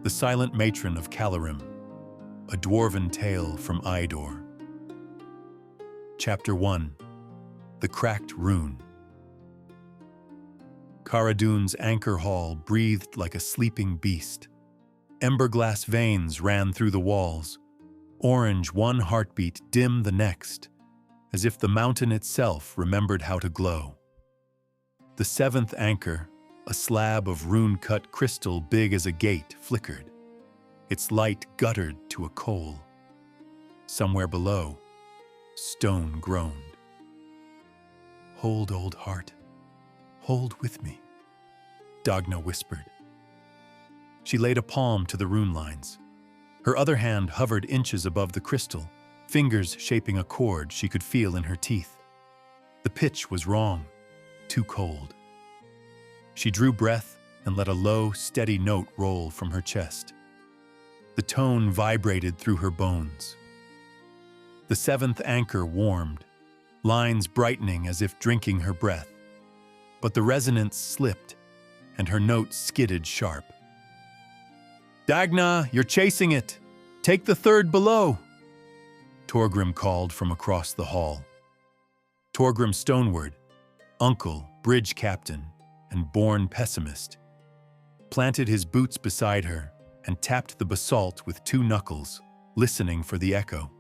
The Silent Matron of Kallurim, a Dwarven tale from Aedor. Chapter 1. The Cracked Rune. Kharradûn's anchor hall breathed like a sleeping beast. Emberglass veins ran through the walls, orange one heartbeat, dim the next, as if the mountain itself remembered how to glow. The seventh anchor, a slab of rune-cut crystal big as a gate, flickered. Its light guttered to a coal. Somewhere below, stone groaned. "Hold, old heart, hold with me," Dagna whispered. She laid a palm to the rune lines. Her other hand hovered inches above the crystal, fingers shaping a chord she could feel in her teeth. The pitch was wrong, too cold. She drew breath and let a low, steady note roll from her chest. The tone vibrated through her bones. The seventh anchor warmed, lines brightening as if drinking her breath. But the resonance slipped, and her note skidded sharp. "Dagna, you're chasing it! Take the third below!" Torgrim called from across the hall. Torgrim Stoneward, uncle, bridge captain, and born pessimist, planted his boots beside her and tapped the basalt with two knuckles, listening for the echo.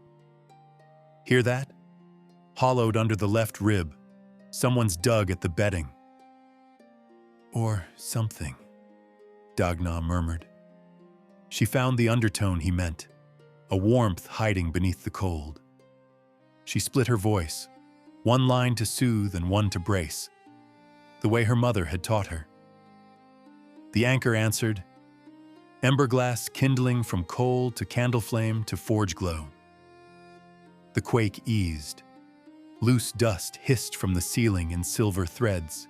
"Hear that? Hollowed under the left rib. Someone's dug at the bedding." "Or something," Dagna murmured. She found the undertone he meant, a warmth hiding beneath the cold. She split her voice, one line to soothe and one to brace, the way her mother had taught her. The anchor answered, emberglass kindling from coal to candle flame to forge glow. The quake eased. Loose dust hissed from the ceiling in silver threads.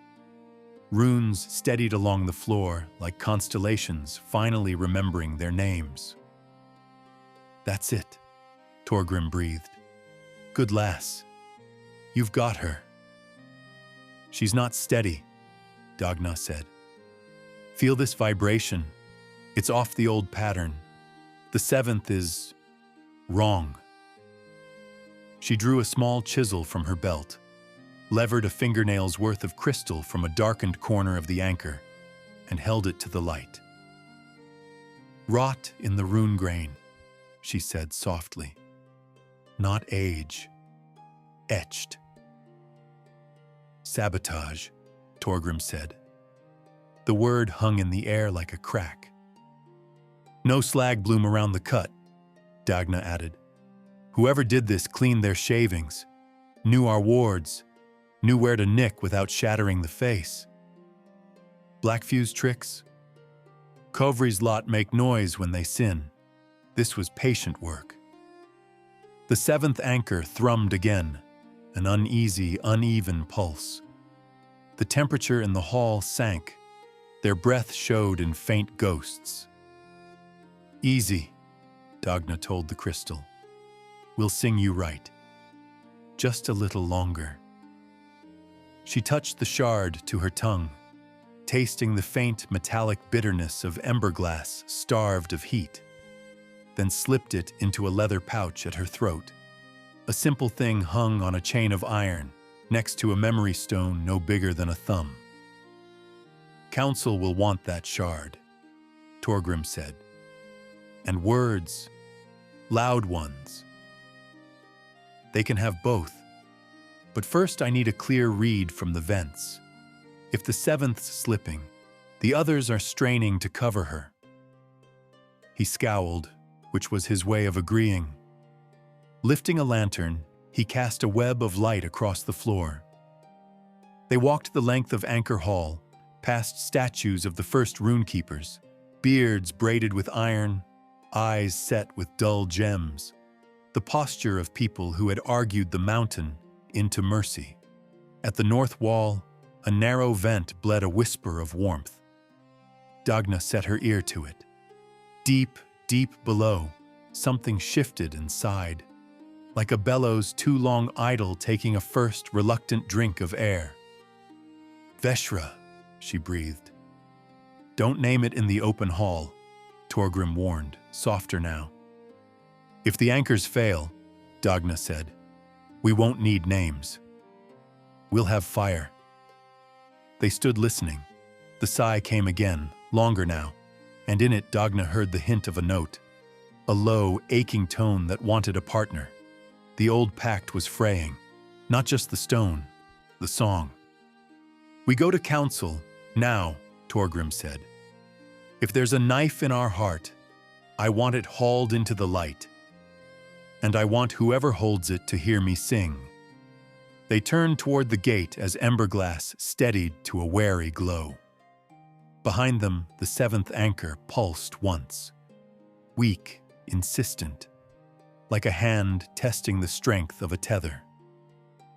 Runes steadied along the floor like constellations finally remembering their names. "That's it," Torgrim breathed. "Good lass. You've got her." "She's not steady," Dagna said. "Feel this vibration. It's off the old pattern. The seventh is wrong." She drew a small chisel from her belt, levered a fingernail's worth of crystal from a darkened corner of the anchor, and held it to the light. "Rot in the rune grain," she said softly. "Not age. Etched." "Sabotage," Torgrim said. The word hung in the air like a crack. "No slag bloom around the cut," Dagna added. "Whoever did this cleaned their shavings, knew our wards, knew where to nick without shattering the face. Blackfuse tricks? Kovri's lot make noise when they sin. This was patient work." The seventh anchor thrummed again, an uneasy, uneven pulse. The temperature in the hall sank. Their breath showed in faint ghosts. "Easy," Dagna told the crystal. "We'll sing you right. Just a little longer." She touched the shard to her tongue, tasting the faint metallic bitterness of emberglass starved of heat, then slipped it into a leather pouch at her throat. A simple thing hung on a chain of iron, next to a memory stone no bigger than a thumb. "Council will want that shard," Torgrim said. "And words, loud ones. They can have both. But first I need a clear read from the vents. If the seventh's slipping, the others are straining to cover her." He scowled, which was his way of agreeing. Lifting a lantern, he cast a web of light across the floor. They walked the length of Anchor Hall, past statues of the first Runekeepers, beards braided with iron, eyes set with dull gems, the posture of people who had argued the mountain into mercy. At the north wall, a narrow vent bled a whisper of warmth. Dagna set her ear to it. Deep, deep below, something shifted and sighed, like a bellows too long idle taking a first reluctant drink of air. "Veshra," she breathed. "Don't name it in the open hall," Torgrim warned, softer now. If the anchors fail, Dagna said, we won't need names. We'll have fire. They stood listening. The sigh came again, longer now, and in it Dagna heard the hint of a note, a low, aching tone that wanted a partner. The old pact was fraying, not just the stone, the song. We go to council, now, Torgrim said. If there's a knife in our heart, I want it hauled into the light. And I want whoever holds it to hear me sing. They turned toward the gate as Emberglass steadied to a wary glow. Behind them, the seventh anchor pulsed once. Weak, insistent, like a hand testing the strength of a tether.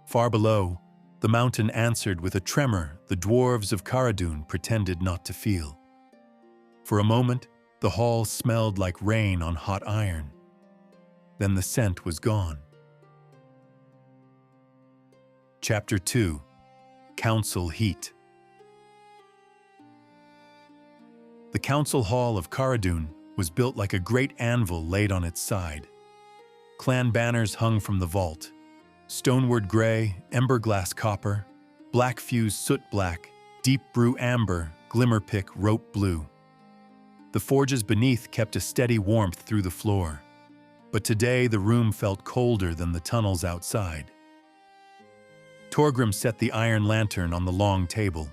Far below, the mountain answered with a tremor the dwarves of Kharradûn pretended not to feel. For a moment, the hall smelled like rain on hot iron. Then the scent was gone. Chapter 2. Council Heat. The council hall of Kharradûn was built like a great anvil laid on its side. Clan banners hung from the vault. Stoneward gray, emberglass copper, black fuse soot black, deep brew amber, glimmerpick rope blue. The forges beneath kept a steady warmth through the floor. But today the room felt colder than the tunnels outside. Torgrim set the iron lantern on the long table.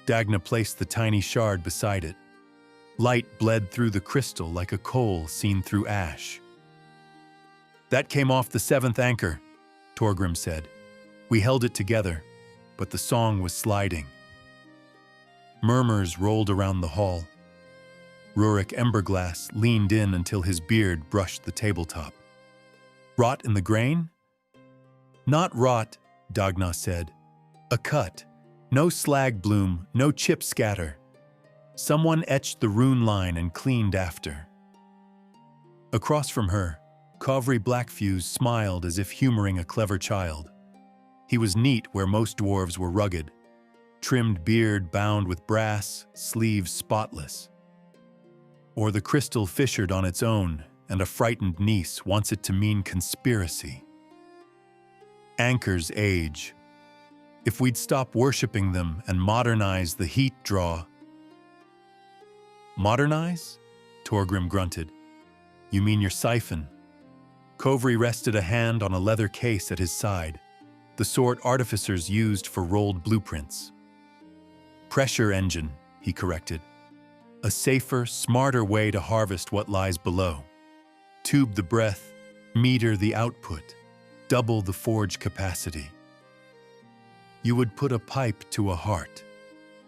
Dagna placed the tiny shard beside it. Light bled through the crystal like a coal seen through ash. That came off the seventh anchor, Torgrim said. We held it together, but the song was sliding. Murmurs rolled around the hall. Runekeeper Emberglass leaned in until his beard brushed the tabletop. Rot in the grain? Not rot, Dagna said. A cut. No slag bloom, no chip scatter. Someone etched the rune line and cleaned after. Across from her, Kovri Blackfuse smiled as if humoring a clever child. He was neat where most dwarves were rugged. Trimmed beard bound with brass, sleeves spotless. Or the crystal fissured on its own, and a frightened niece wants it to mean conspiracy. Anchors age. If we'd stop worshipping them and modernize the heat draw. Modernize? Torgrim grunted. You mean your siphon? Kovri rested a hand on a leather case at his side, the sort artificers used for rolled blueprints. Pressure engine, he corrected. A safer, smarter way to harvest what lies below. Tube the breath, meter the output, double the forge capacity. You would put a pipe to a heart,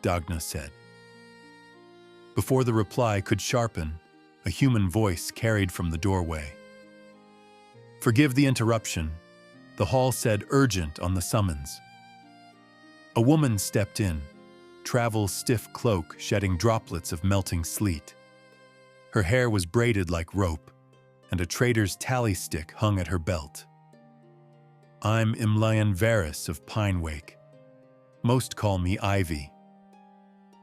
Dagna said. Before the reply could sharpen, a human voice carried from the doorway. Forgive the interruption, the hall said urgent on the summons. A woman stepped in, travel's stiff cloak shedding droplets of melting sleet. Her hair was braided like rope, and a trader's tally stick hung at her belt. I'm Imlayan Varys of Pinewake. Most call me Ivy.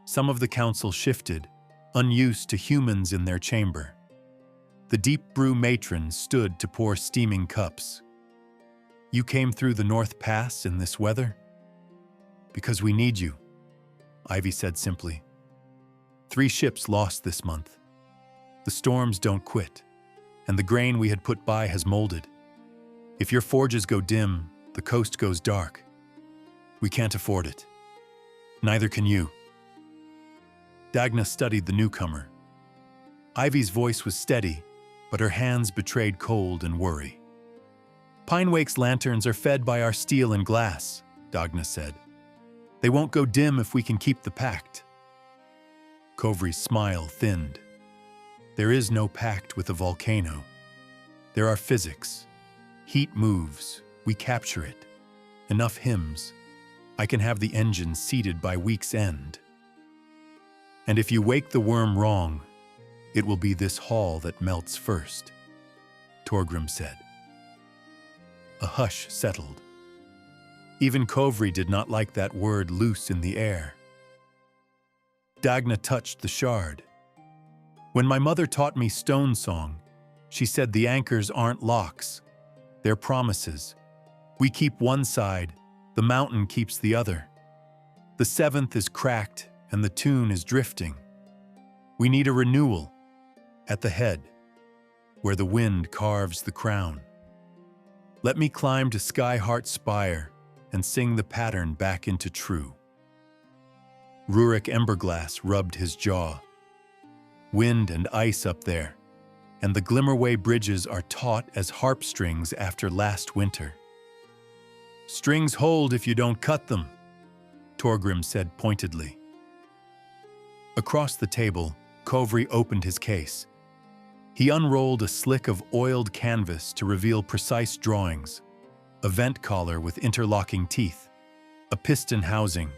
Some of the council shifted, unused to humans in their chamber. The deep brew matron stood to pour steaming cups. You came through the North Pass in this weather? Because we need you, Ivy said simply. 3 ships lost this month. The storms don't quit, and the grain we had put by has molded. If your forges go dim, the coast goes dark. We can't afford it. Neither can you. Dagna studied the newcomer. Ivy's voice was steady, but her hands betrayed cold and worry. Pinewake's lanterns are fed by our steel and glass, Dagna said. They won't go dim if we can keep the pact. Kovri's smile thinned. There is no pact with a volcano. There are physics. Heat moves. We capture it. Enough hymns. I can have the engine seated by week's end. And if you wake the worm wrong, it will be this hall that melts first, Torgrim said. A hush settled. Even Kovri did not like that word loose in the air. Dagna touched the shard. When my mother taught me stone song, she said the anchors aren't locks, they're promises. We keep one side, the mountain keeps the other. The seventh is cracked and the tune is drifting. We need a renewal at the head, where the wind carves the crown. Let me climb to Skyheart Spire and sing the pattern back into true. Runekeeper Emberglass rubbed his jaw. Wind and ice up there, and the Glimmerway bridges are taut as harp strings after last winter. Strings hold if you don't cut them, Torgrim said pointedly. Across the table, Kovri opened his case. He unrolled a slick of oiled canvas to reveal precise drawings, a vent collar with interlocking teeth, a piston housing,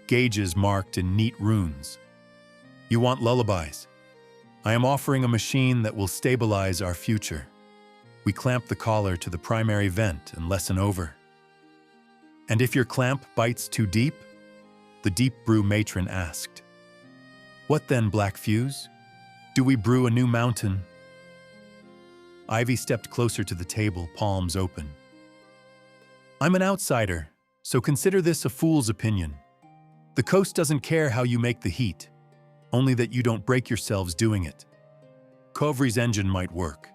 gauges marked in neat runes. You want lullabies? I am offering a machine that will stabilize our future. We clamp the collar to the primary vent and lesson over. And if your clamp bites too deep? The deep brew matron asked. What then, Black Fuse? Do we brew a new mountain? Ivy stepped closer to the table, palms open. I'm an outsider, so consider this a fool's opinion. The coast doesn't care how you make the heat, only that you don't break yourselves doing it. Kovri's engine might work.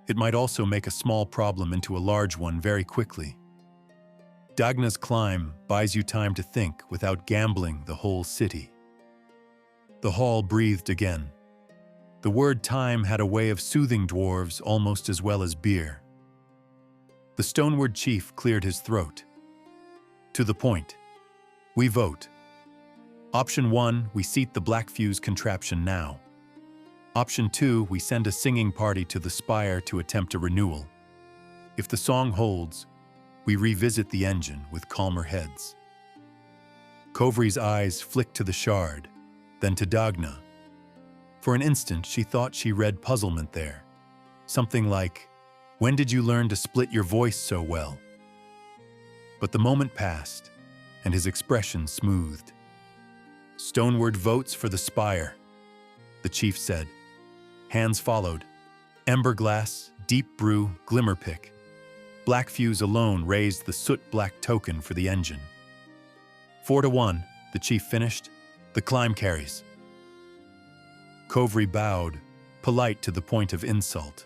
It might also make a small problem into a large one very quickly. Dagna's climb buys you time to think without gambling the whole city. The hall breathed again. The word time had a way of soothing dwarves almost as well as beer. The Stoneward chief cleared his throat. To the point. We vote. Option 1, we seat the Black Fuse contraption now. Option 2, we send a singing party to the Spire to attempt a renewal. If the song holds, we revisit the engine with calmer heads. Kovri's eyes flicked to the shard, then to Dagna. For an instant, she thought she read puzzlement there. Something like, when did you learn to split your voice so well? But the moment passed, and his expression smoothed. Stoneward votes for the Spire, the chief said. Hands followed. Emberglass, Deep Brew, Glimmerpick. Black Fuse alone raised the soot-black token for the engine. 4-1, the chief finished. The climb carries. Kovri bowed, polite to the point of insult.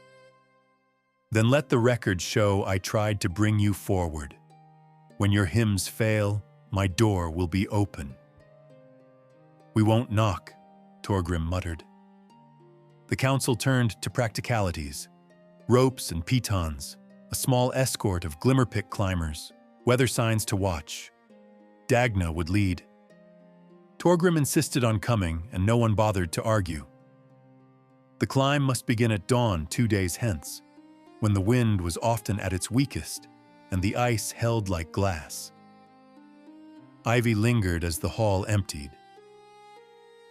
Then let the record show I tried to bring you forward. When your hymns fail, my door will be open. We won't knock, Torgrim muttered. The council turned to practicalities. Ropes and pitons, a small escort of Glimmerpick climbers, weather signs to watch. Dagna would lead. Torgrim insisted on coming, and no one bothered to argue. The climb must begin at dawn 2 days hence, when the wind was often at its weakest and the ice held like glass. Ivy lingered as the hall emptied.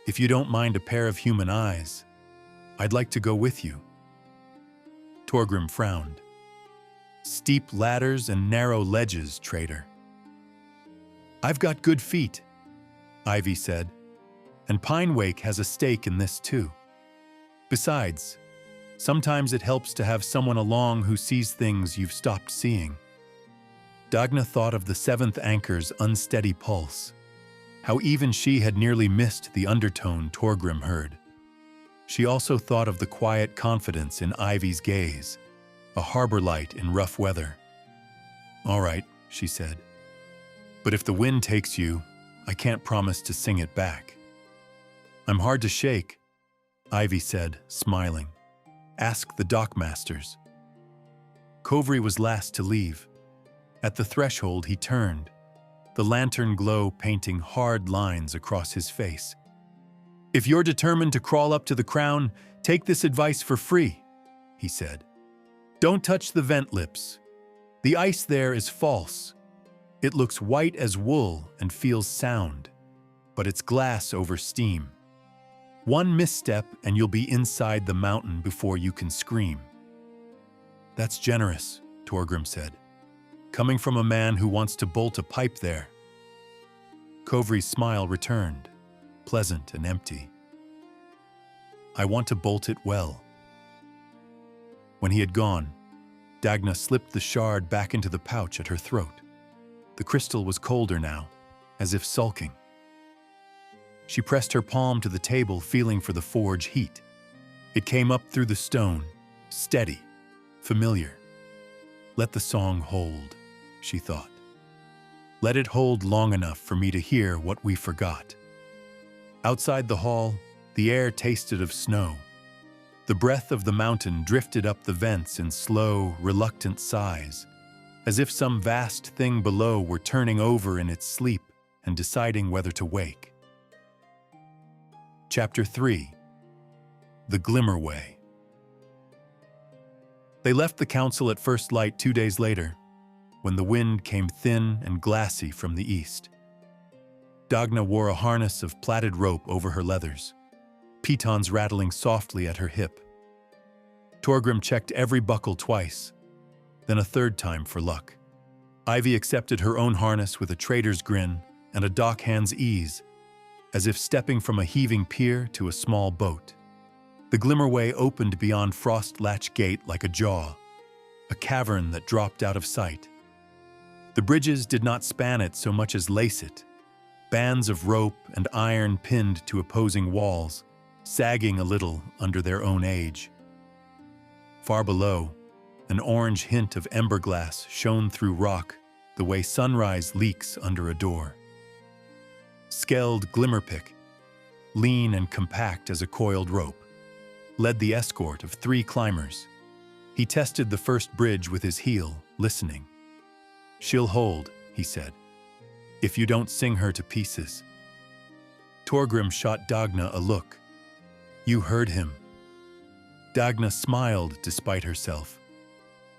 If you don't mind a pair of human eyes, I'd like to go with you. Torgrim frowned. Steep ladders and narrow ledges, traitor. I've got good feet, Ivy said, and Pinewake has a stake in this too. Besides, sometimes it helps to have someone along who sees things you've stopped seeing. Dagna thought of the seventh anchor's unsteady pulse, how even she had nearly missed the undertone Torgrim heard. She also thought of the quiet confidence in Ivy's gaze, a harbor light in rough weather. All right, she said. But if the wind takes you, I can't promise to sing it back. I'm hard to shake, Ivy said, smiling. Ask the dockmasters. Kovri was last to leave. At the threshold he turned, the lantern glow painting hard lines across his face. If you're determined to crawl up to the crown, take this advice for free, he said. Don't touch the vent lips. The ice there is false. It looks white as wool and feels sound, but it's glass over steam. One misstep and you'll be inside the mountain before you can scream. That's generous, Torgrim said, coming from a man who wants to bolt a pipe there. Kovri's smile returned, pleasant and empty. I want to bolt it well." When he had gone, Dagna slipped the shard back into the pouch at her throat. The crystal was colder now, as if sulking. She pressed her palm to the table, feeling for the forge heat. It came up through the stone, steady, familiar. "Let the song hold," she thought. "Let it hold long enough for me to hear what we forgot." Outside the hall, the air tasted of snow. The breath of the mountain drifted up the vents in slow, reluctant sighs, as if some vast thing below were turning over in its sleep and deciding whether to wake. Chapter 3. The Glimmerway. They left the council at first light 2 days later, when the wind came thin and glassy from the east. Dagna wore a harness of plaited rope over her leathers, pitons rattling softly at her hip. Torgrim checked every buckle twice, then a third time for luck. Ivy accepted her own harness with a trader's grin and a dockhand's ease, as if stepping from a heaving pier to a small boat. The Glimmerway opened beyond Frost Latch Gate like a jaw, a cavern that dropped out of sight. The bridges did not span it so much as lace it, bands of rope and iron pinned to opposing walls, sagging a little under their own age. Far below, an orange hint of emberglass shone through rock the way sunrise leaks under a door. Skeld Glimmerpick, lean and compact as a coiled rope, led the escort of 3 climbers. He tested the first bridge with his heel, listening. "She'll hold," he said, "if you don't sing her to pieces." Torgrim shot Dagna a look. "You heard him." Dagna smiled despite herself.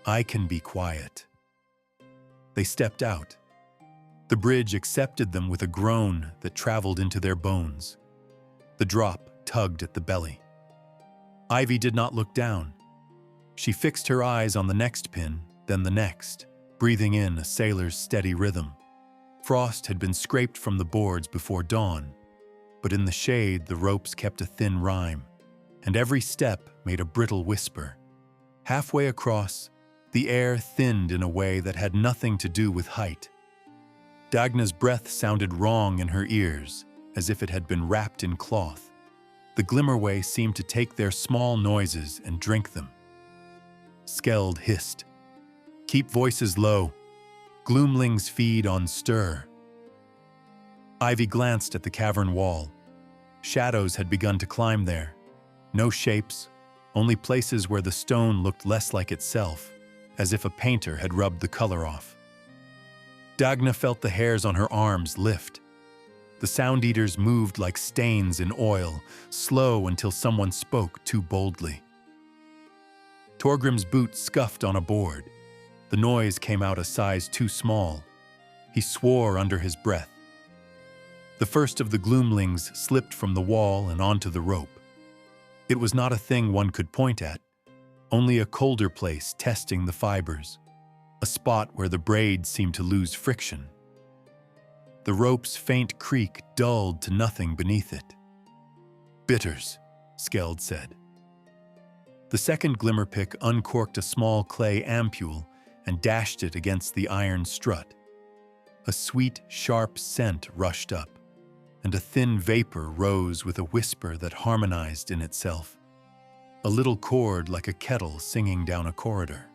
"I can be quiet." They stepped out. The bridge accepted them with a groan that traveled into their bones. The drop tugged at the belly. Ivy did not look down. She fixed her eyes on the next pin, then the next, breathing in a sailor's steady rhythm. Frost had been scraped from the boards before dawn, but in the shade the ropes kept a thin rhyme, and every step made a brittle whisper. Halfway across, the air thinned in a way that had nothing to do with height. Dagna's breath sounded wrong in her ears, as if it had been wrapped in cloth. The Glimmerway seemed to take their small noises and drink them. Skeld hissed. "Keep voices low. Gloomlings feed on stir." Ivy glanced at the cavern wall. Shadows had begun to climb there. No shapes, only places where the stone looked less like itself, as if a painter had rubbed the color off. Dagna felt the hairs on her arms lift. The Sound Eaters moved like stains in oil, slow until someone spoke too boldly. Torgrim's boot scuffed on a board. The noise came out a size too small. He swore under his breath. The first of the gloomlings slipped from the wall and onto the rope. It was not a thing one could point at, only a colder place testing the fibers, a spot where the braid seemed to lose friction. The rope's faint creak dulled to nothing beneath it. "Bitters," Skeld said. The second Glimmerpick uncorked a small clay ampule and dashed it against the iron strut. A sweet, sharp scent rushed up, and a thin vapor rose with a whisper that harmonized in itself. A little chord like a kettle singing down a corridor.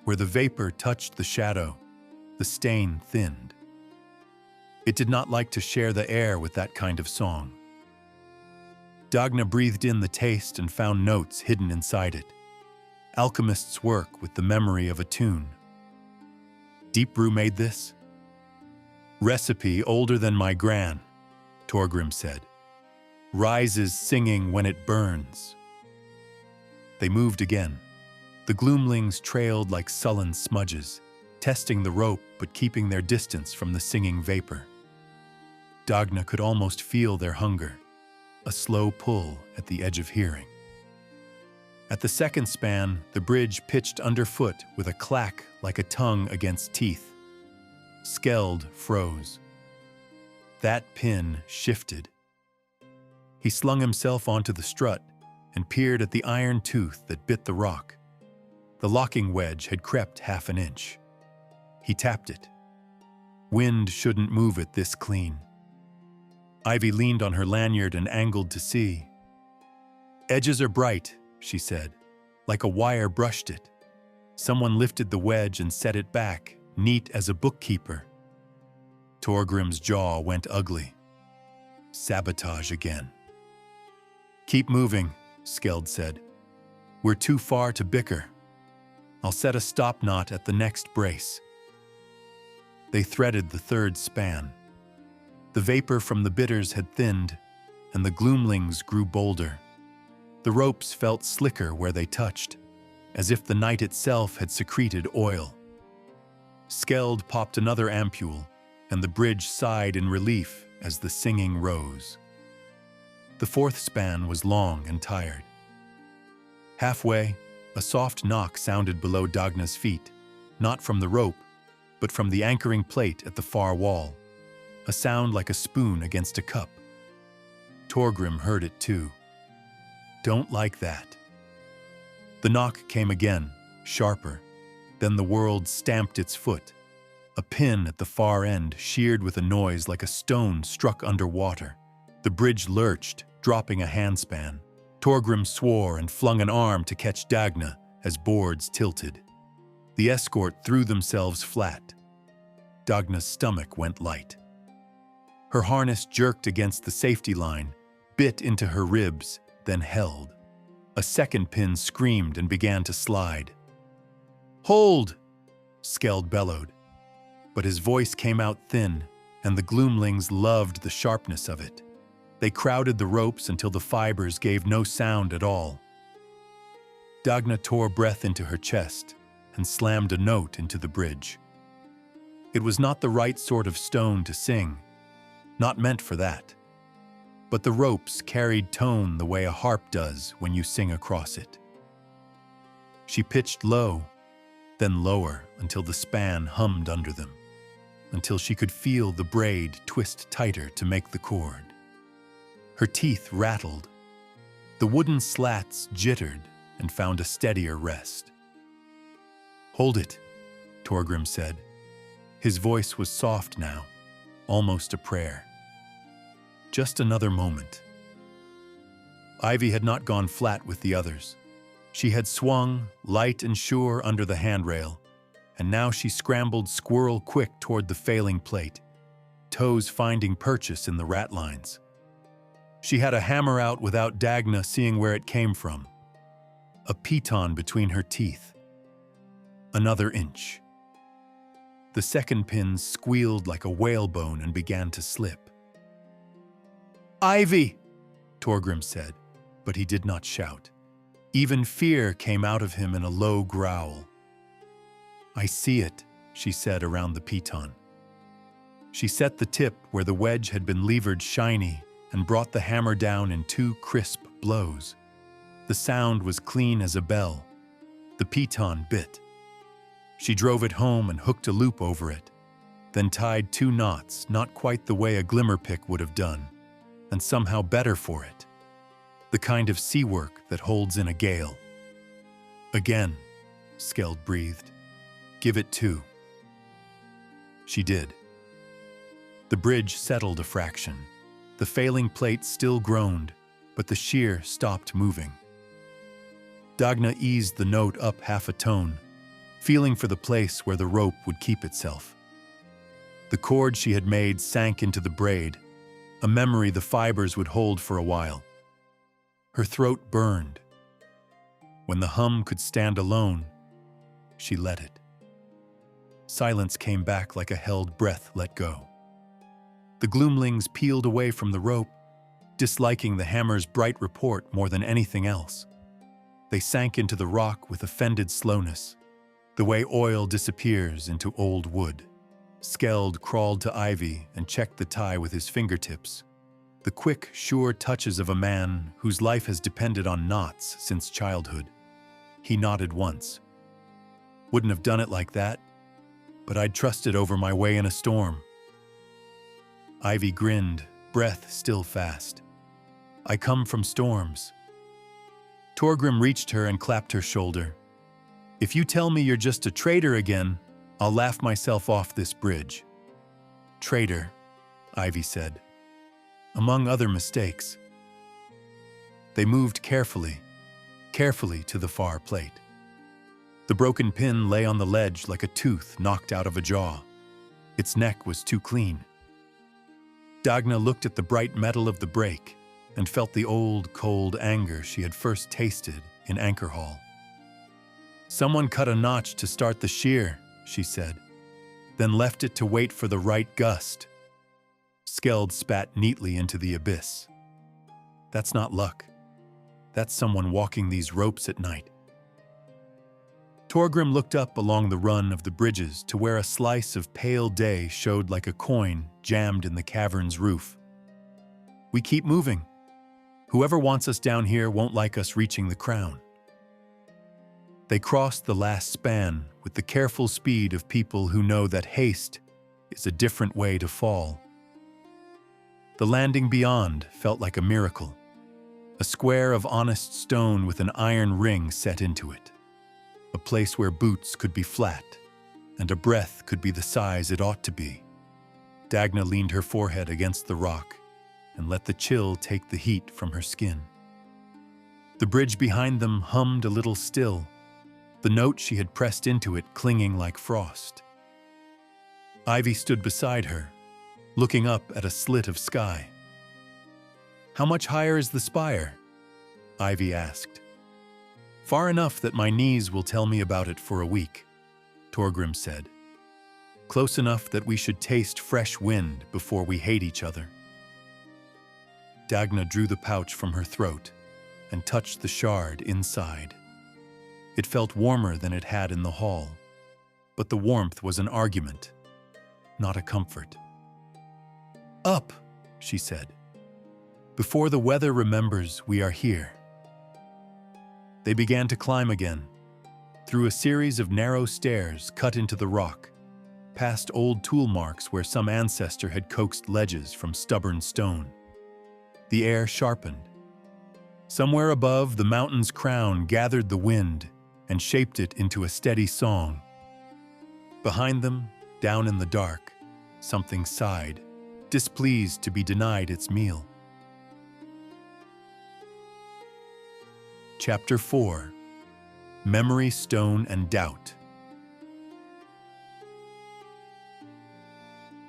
Where the vapor touched the shadow, the stain thinned. It did not like to share the air with that kind of song. Dagna breathed in the taste and found notes hidden inside it. Alchemists work with the memory of a tune. "Deep Brew made this?" "Recipe older than my gran," Torgrim said. "Rises singing when it burns." They moved again. The gloomlings trailed like sullen smudges, testing the rope but keeping their distance from the singing vapor. Dagna could almost feel their hunger, a slow pull at the edge of hearing. At the second span, the bridge pitched underfoot with a clack like a tongue against teeth. Skeld froze. That pin shifted. He slung himself onto the strut, and peered at the iron tooth that bit the rock. The locking wedge had crept half an inch. He tapped it. Wind shouldn't move it this clean. Ivy leaned on her lanyard and angled to see. "Edges are bright," she said, like a wire brushed it. Someone lifted the wedge and set it back, neat as a bookkeeper. Torgrim's jaw went ugly. Sabotage again. "Keep moving," Skeld said. "We're too far to bicker. I'll set a stop knot at the next brace." They threaded the third span. The vapor from the bitters had thinned, and the gloomlings grew bolder. The ropes felt slicker where they touched, as if the night itself had secreted oil. Skeld popped another ampule, and the bridge sighed in relief as the singing rose. The fourth span was long and tired. Halfway, a soft knock sounded below Dagna's feet, not from the rope, but from the anchoring plate at the far wall, a sound like a spoon against a cup. Torgrim heard it too. "Don't like that." The knock came again, sharper. Then the world stamped its foot. A pin at the far end sheared with a noise like a stone struck underwater. The bridge lurched, dropping a handspan. Torgrim swore and flung an arm to catch Dagna as boards tilted. The escort threw themselves flat. Dagna's stomach went light. Her harness jerked against the safety line, bit into her ribs, then held. A second pin screamed and began to slide. "Hold!" Skeld bellowed. But his voice came out thin, and the gloomlings loved the sharpness of it. They crowded the ropes until the fibers gave no sound at all. Dagna tore breath into her chest and slammed a note into the bridge. It was not the right sort of stone to sing, not meant for that. But the ropes carried tone the way a harp does when you sing across it. She pitched low, then lower until the span hummed under them, until she could feel the braid twist tighter to make the chord. Her teeth rattled. The wooden slats jittered and found a steadier rest. "Hold it," Torgrim said. His voice was soft now, almost a prayer. Just another moment. Ivy had not gone flat with the others. She had swung, light and sure, under the handrail, and now she scrambled squirrel quick toward the failing plate, toes finding purchase in the ratlines. She had a hammer out without Dagna seeing where it came from. A piton between her teeth. Another inch. The second pin squealed like a whalebone and began to slip. "Ivy!" Torgrim said, but he did not shout. Even fear came out of him in a low growl. "I see it," she said around the piton. She set the tip where the wedge had been levered shiny and brought the hammer down in 2 crisp blows. The sound was clean as a bell. The piton bit. She drove it home and hooked a loop over it, then tied 2 knots, not quite the way a glimmerpick would have done, and somehow better for it. The kind of sea work that holds in a gale. "Again," Skeld breathed. "Give it 2." She did. The bridge settled a fraction. The failing plate still groaned, but the shear stopped moving. Dagna eased the note up half a tone, feeling for the place where the rope would keep itself. The cord she had made sank into the braid, a memory the fibers would hold for a while. Her throat burned. When the hum could stand alone, she let it. Silence came back like a held breath let go. The gloomlings peeled away from the rope, disliking the hammer's bright report more than anything else. They sank into the rock with offended slowness, the way oil disappears into old wood. Skeld crawled to Ivy and checked the tie with his fingertips, the quick, sure touches of a man whose life has depended on knots since childhood. He nodded once. "Wouldn't have done it like that, but I'd trusted over my way in a storm." Ivy grinned, breath still fast. "I come from storms." Torgrim reached her and clapped her shoulder. "If you tell me you're just a traitor again, I'll laugh myself off this bridge." "Traitor," Ivy said. "Among other mistakes." They moved carefully to the far plate. The broken pin lay on the ledge like a tooth knocked out of a jaw. Its neck was too clean. Dagna looked at the bright metal of the break and felt the old, cold anger she had first tasted in Anchor Hall. "Someone cut a notch to start the shear," she said, then left it to wait for the right gust. Skeld spat neatly into the abyss. "That's not luck. That's someone walking these ropes at night." Torgrim looked up along the run of the bridges to where a slice of pale day showed like a coin jammed in the cavern's roof. "We keep moving. Whoever wants us down here won't like us reaching the crown." They crossed the last span with the careful speed of people who know that haste is a different way to fall. The landing beyond felt like a miracle, a square of honest stone with an iron ring set into it, a place where boots could be flat and a breath could be the size it ought to be. Dagna leaned her forehead against the rock and let the chill take the heat from her skin. The bridge behind them hummed a little still, the note she had pressed into it clinging like frost. Ivy stood beside her, looking up at a slit of sky. "How much higher is the spire?" Ivy asked. "Far enough that my knees will tell me about it for a week," Torgrim said. "Close enough that we should taste fresh wind before we hate each other." Dagna drew the pouch from her throat and touched the shard inside. It felt warmer than it had in the hall, but the warmth was an argument, not a comfort. "Up," she said. "Before the weather remembers we are here." They began to climb again, through a series of narrow stairs cut into the rock, past old tool marks where some ancestor had coaxed ledges from stubborn stone. The air sharpened. Somewhere above, the mountain's crown gathered the wind and shaped it into a steady song. Behind them, down in the dark, something sighed, displeased to be denied its meal. Chapter 4. Memory, Stone, and Doubt.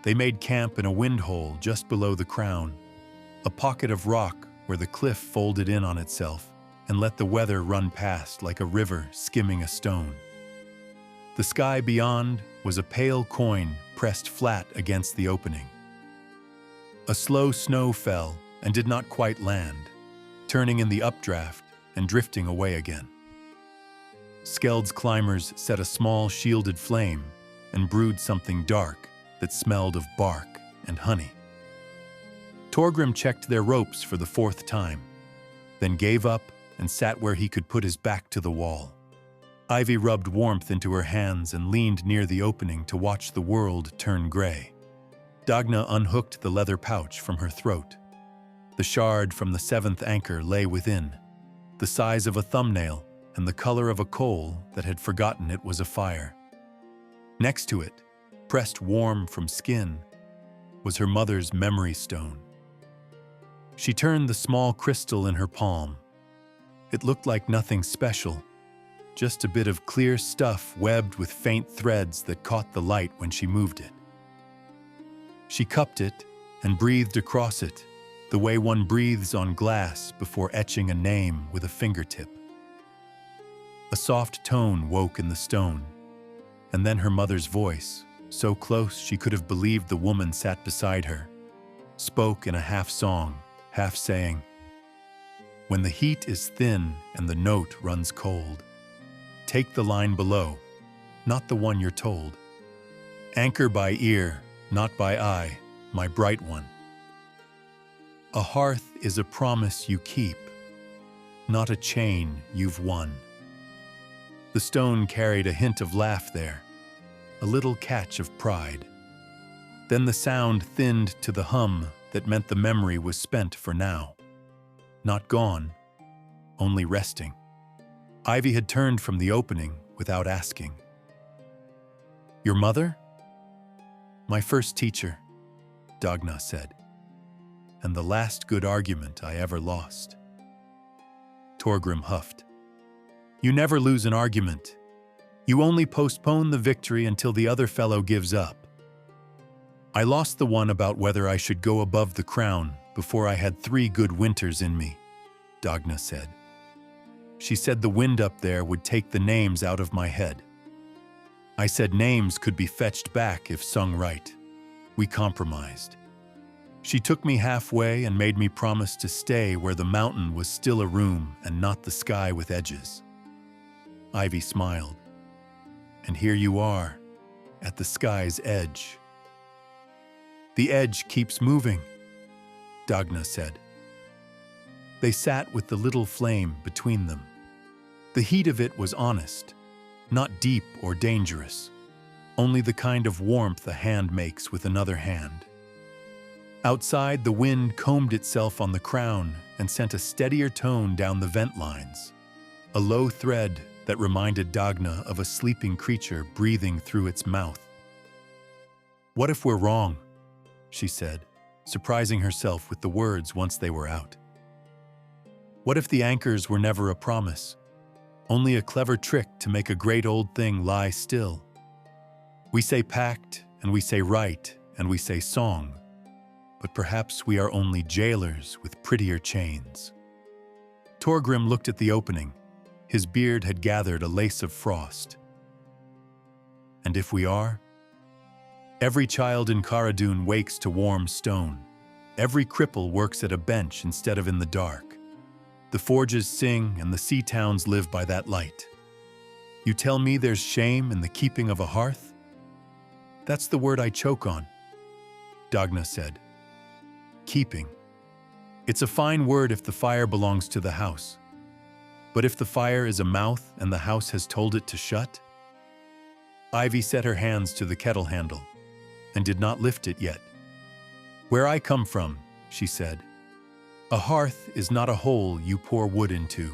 They made camp in a windhole just below the crown, a pocket of rock where the cliff folded in on itself and let the weather run past like a river skimming a stone. The sky beyond was a pale coin pressed flat against the opening. A slow snow fell and did not quite land, turning in the updraft and drifting away again. Skeld's climbers set a small shielded flame and brewed something dark that smelled of bark and honey. Torgrim checked their ropes for the 4th time, then gave up and sat where he could put his back to the wall. Ivy rubbed warmth into her hands and leaned near the opening to watch the world turn gray. Dagna unhooked the leather pouch from her throat. The shard from the 7th anchor lay within, the size of a thumbnail and the color of a coal that had forgotten it was a fire. Next to it, pressed warm from skin, was her mother's memory stone. She turned the small crystal in her palm. It looked like nothing special, just a bit of clear stuff webbed with faint threads that caught the light when she moved it. She cupped it and breathed across it, the way one breathes on glass before etching a name with a fingertip. A soft tone woke in the stone, and then her mother's voice, so close she could have believed the woman sat beside her, spoke in a half-song, half-saying, "When the heat is thin and the note runs cold, take the line below, not the one you're told. Anchor by ear, not by eye, my bright one. A hearth is a promise you keep, not a chain you've won." The stone carried a hint of laugh there, a little catch of pride. Then the sound thinned to the hum that meant the memory was spent for now. Not gone, only resting. Ivy had turned from the opening without asking. "Your mother?" "My first teacher," Dagna said, "and the last good argument I ever lost." Torgrim huffed. "You never lose an argument. You only postpone the victory until the other fellow gives up. I lost the one about whether I should go above the crown before I had 3 good winters in me," Dagna said. "She said the wind up there would take the names out of my head. I said names could be fetched back if sung right. We compromised. She took me halfway and made me promise to stay where the mountain was still a room and not the sky with edges." Ivy smiled. "And here you are, at the sky's edge." "The edge keeps moving," Dagna said. They sat with the little flame between them. The heat of it was honest, not deep or dangerous, only the kind of warmth a hand makes with another hand. Outside, the wind combed itself on the crown and sent a steadier tone down the vent lines, a low thread that reminded Dagna of a sleeping creature breathing through its mouth. "What if we're wrong?" she said, surprising herself with the words once they were out. "What if the anchors were never a promise, only a clever trick to make a great old thing lie still? We say pact, and we say right, and we say song, but perhaps we are only jailers with prettier chains." Torgrim looked at the opening. His beard had gathered a lace of frost. "And if we are? Every child in Kharradûn wakes to warm stone. Every cripple works at a bench instead of in the dark. The forges sing and the sea towns live by that light. You tell me there's shame in the keeping of a hearth?" "That's the word I choke on," Dagna said. "Keeping. It's a fine word if the fire belongs to the house. But if the fire is a mouth and the house has told it to shut?" Ivy set her hands to the kettle handle and did not lift it yet. "Where I come from," she said, "a hearth is not a hole you pour wood into.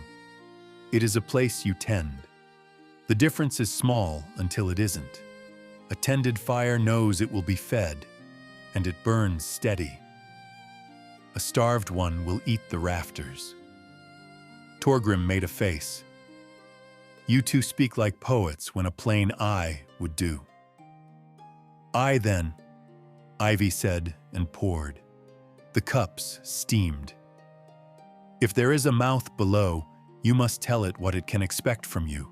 It is a place you tend. The difference is small until it isn't. A tended fire knows it will be fed, and it burns steady. A starved one will eat the rafters." Torgrim made a face. "You two speak like poets when a plain I would do." "I then," Ivy said and poured. The cups steamed. "If there is a mouth below, you must tell it what it can expect from you,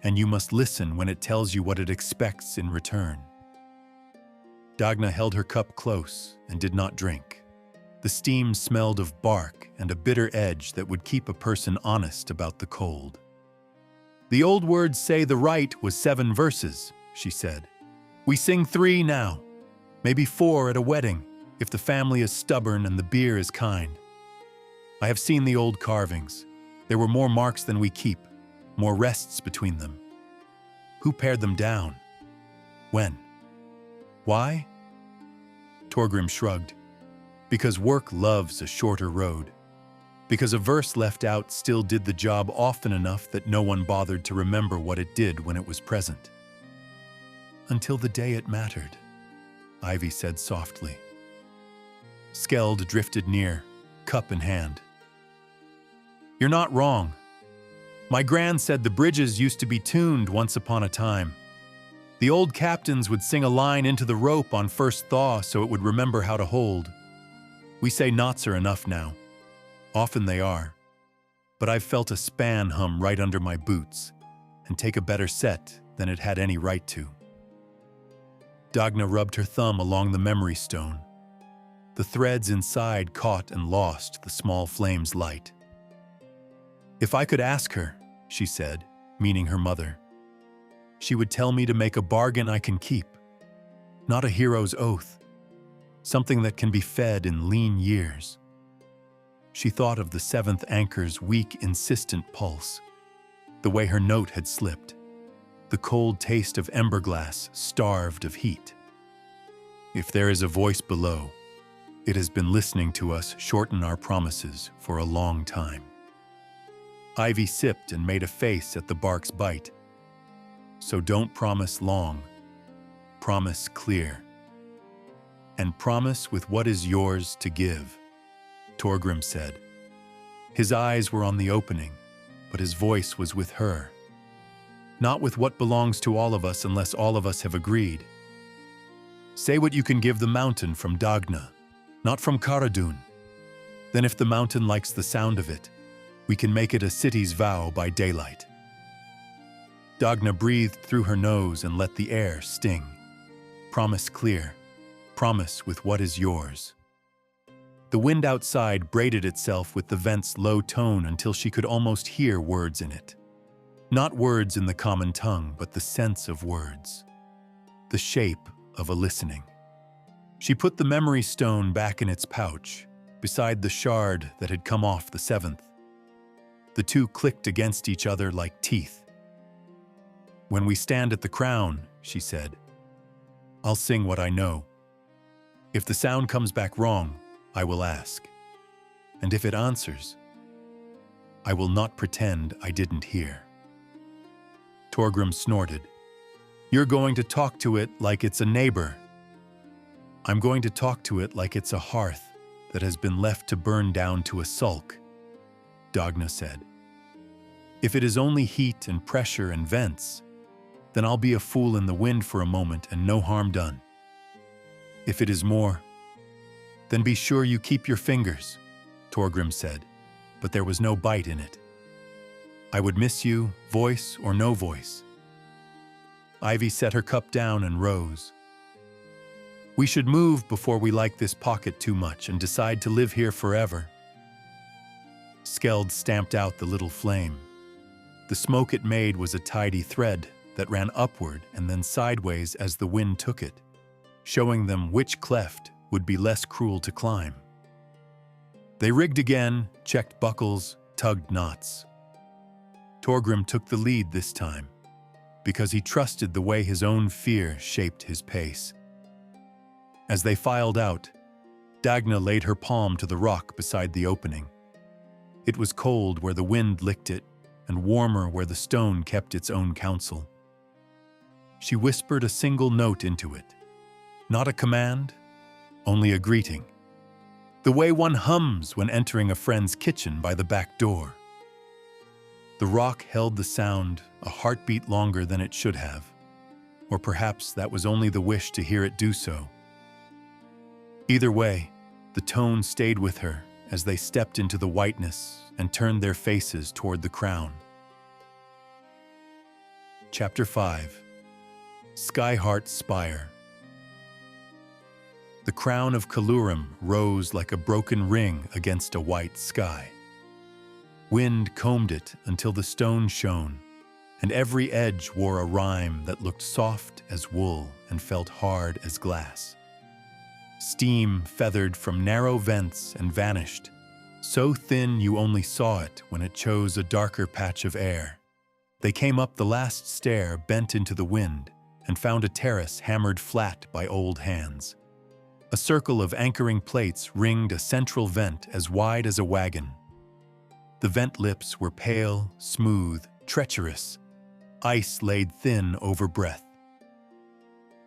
and you must listen when it tells you what it expects in return." Dagna held her cup close and did not drink. The steam smelled of bark and a bitter edge that would keep a person honest about the cold. "The old words say the rite was 7 verses, she said. "We sing 3 now, maybe 4 at a wedding, if the family is stubborn and the beer is kind. I have seen the old carvings. There were more marks than we keep, more rests between them. Who pared them down? When? Why?" Torgrim shrugged. "Because work loves a shorter road. Because a verse left out still did the job often enough that no one bothered to remember what it did when it was present." "Until the day it mattered," Ivy said softly. Skeld drifted near, cup in hand. "You're not wrong. My gran said the bridges used to be tuned once upon a time. The old captains would sing a line into the rope on first thaw so it would remember how to hold. We say knots are enough now. Often they are. But I've felt a span hum right under my boots and take a better set than it had any right to." Dagna rubbed her thumb along the memory stone. The threads inside caught and lost the small flame's light. "If I could ask her," she said, meaning her mother, "she would tell me to make a bargain I can keep. Not a hero's oath. Something that can be fed in lean years." She thought of the 7th anchor's weak, insistent pulse, the way her note had slipped, the cold taste of emberglass starved of heat. If there is a voice below, it has been listening to us shorten our promises for a long time. Ivy sipped and made a face at the bark's bite. So don't promise long. Promise clear. And promise with what is yours to give, Torgrim said. His eyes were on the opening, but his voice was with her. Not with what belongs to all of us unless all of us have agreed. Say what you can give the mountain from Dagna, not from Kharradûn. Then if the mountain likes the sound of it, we can make it a city's vow by daylight. Dagna breathed through her nose and let the air sting. Promise clear. Promise with what is yours. The wind outside braided itself with the vent's low tone until she could almost hear words in it. Not words in the common tongue, but the sense of words. The shape of a listening. She put the memory stone back in its pouch, beside the shard that had come off the seventh. The two clicked against each other like teeth. When we stand at the crown, she said, I'll sing what I know. If the sound comes back wrong, I will ask. And if it answers, I will not pretend I didn't hear. Torgrim snorted. You're going to talk to it like it's a neighbor. I'm going to talk to it like it's a hearth that has been left to burn down to a sulk, Dagna said. If it is only heat and pressure and vents, then I'll be a fool in the wind for a moment and no harm done. If it is more, then be sure you keep your fingers, Torgrim said, but there was no bite in it. I would miss you, voice or no voice. Ivy set her cup down and rose. We should move before we like this pocket too much and decide to live here forever. Skeld stamped out the little flame. The smoke it made was a tidy thread that ran upward and then sideways as the wind took it, showing them which cleft would be less cruel to climb. They rigged again, checked buckles, tugged knots. Torgrim took the lead this time, because he trusted the way his own fear shaped his pace. As they filed out, Dagna laid her palm to the rock beside the opening. It was cold where the wind licked it, and warmer where the stone kept its own counsel. She whispered a single note into it. Not a command, only a greeting. The way one hums when entering a friend's kitchen by the back door. The rock held the sound a heartbeat longer than it should have, or perhaps that was only the wish to hear it do so. Either way, the tone stayed with her as they stepped into the whiteness and turned their faces toward the crown. Chapter 5. Skyheart Spire. The crown of Kallurim rose like a broken ring against a white sky. Wind combed it until the stone shone, and every edge wore a rime that looked soft as wool and felt hard as glass. Steam feathered from narrow vents and vanished, so thin you only saw it when it chose a darker patch of air. They came up the last stair bent into the wind and found a terrace hammered flat by old hands. A circle of anchoring plates ringed a central vent as wide as a wagon. The vent lips were pale, smooth, treacherous, ice laid thin over breath.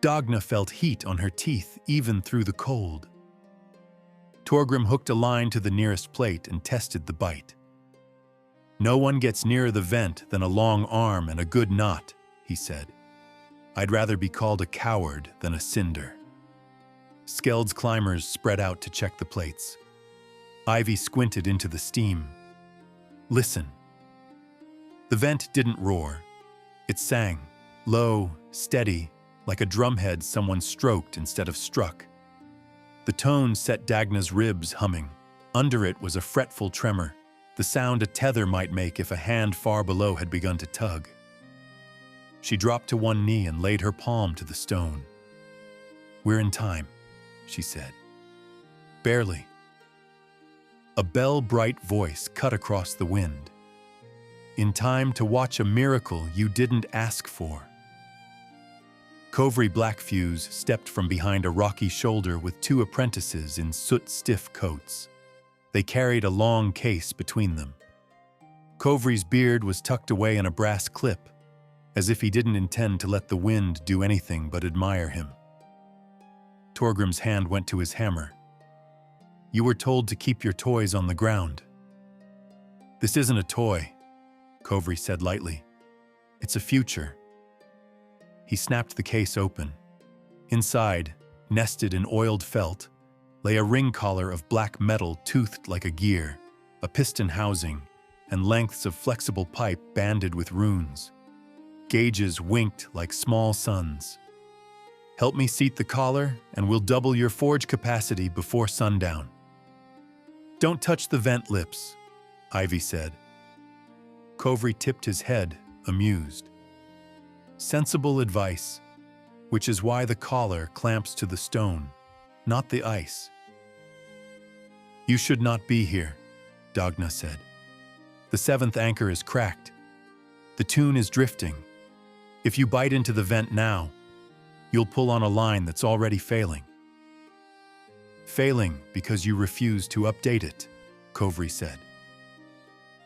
Dagna felt heat on her teeth even through the cold. Torgrim hooked a line to the nearest plate and tested the bite. No one gets nearer the vent than a long arm and a good knot, he said. I'd rather be called a coward than a cinder. Skeld's climbers spread out to check the plates. Ivy squinted into the steam. Listen. The vent didn't roar. It sang, low, steady, like a drumhead someone stroked instead of struck. The tone set Dagna's ribs humming. Under it was a fretful tremor, the sound a tether might make if a hand far below had begun to tug. She dropped to one knee and laid her palm to the stone. We're in time, she said. Barely. A bell-bright voice cut across the wind. In time to watch a miracle you didn't ask for. Kovri Blackfuse stepped from behind a rocky shoulder with two apprentices in soot-stiff coats. They carried a long case between them. Kovri's beard was tucked away in a brass clip, as if he didn't intend to let the wind do anything but admire him. Torgrim's hand went to his hammer. "You were told to keep your toys on the ground." "This isn't a toy," Kovri said lightly. "It's a future." He snapped the case open. Inside, nested in oiled felt, lay a ring collar of black metal toothed like a gear, a piston housing, and lengths of flexible pipe banded with runes. Gauges winked like small suns. "Help me seat the collar, and we'll double your forge capacity before sundown." "Don't touch the vent lips," Ivy said. Kovri tipped his head, amused. Sensible advice, which is why the collar clamps to the stone, not the ice. "You should not be here," Dagna said. "The seventh anchor is cracked. The tune is drifting. If you bite into the vent now, you'll pull on a line that's already failing." "Failing because you refuse to update it," Kovri said.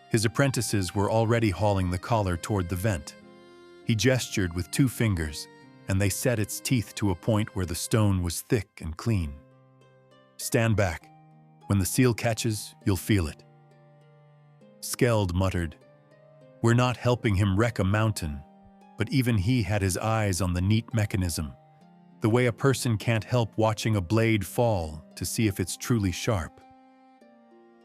His apprentices were already hauling the collar toward the vent. He gestured with 2 fingers, and they set its teeth to a point where the stone was thick and clean. "Stand back. When the seal catches, you'll feel it." Skeld muttered, "We're not helping him wreck a mountain," but even he had his eyes on the neat mechanism, the way a person can't help watching a blade fall to see if it's truly sharp.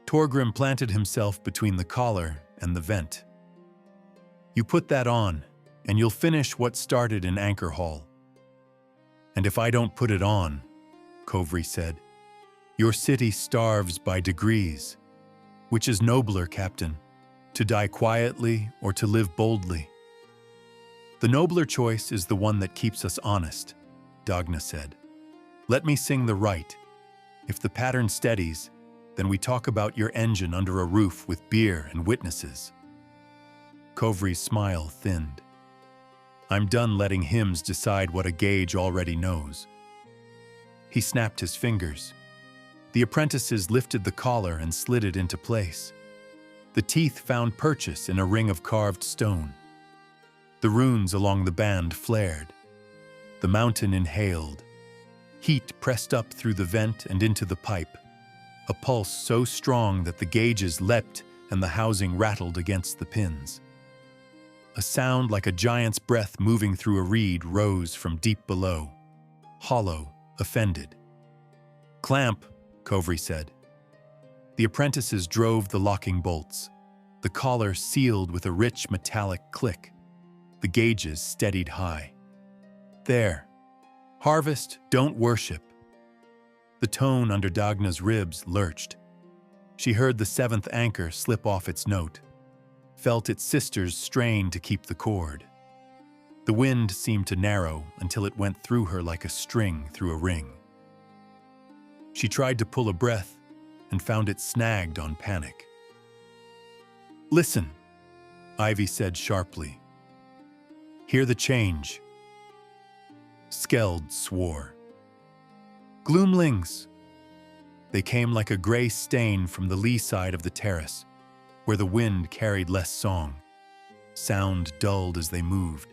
Torgrim planted himself between the collar and the vent. "You put that on, and you'll finish what started in Anchor Hall." "And if I don't put it on," Kovri said, "your city starves by degrees. Which is nobler, Captain, to die quietly or to live boldly?" "The nobler choice is the one that keeps us honest," Dagna said. "Let me sing the right. If the pattern steadies, then we talk about your engine under a roof with beer and witnesses." Kovri's smile thinned. "I'm done letting hymns decide what a gauge already knows." He snapped his fingers. The apprentices lifted the collar and slid it into place. The teeth found purchase in a ring of carved stone. The runes along the band flared. The mountain inhaled. Heat pressed up through the vent and into the pipe, a pulse so strong that the gauges leapt and the housing rattled against the pins. A sound like a giant's breath moving through a reed rose from deep below, hollow, offended. "Clamp," Kovri said. The apprentices drove the locking bolts. The collar sealed with a rich metallic click. The gauges steadied high. "There. Harvest, don't worship." The tone under Dagna's ribs lurched. She heard the 7th anchor slip off its note, felt its sisters strain to keep the cord. The wind seemed to narrow until it went through her like a string through a ring. She tried to pull a breath and found it snagged on panic. "Listen," Ivy said sharply. "Hear the change." Skeld swore. "Gloomlings!" They came like a gray stain from the lee side of the terrace, where the wind carried less song. Sound dulled as they moved.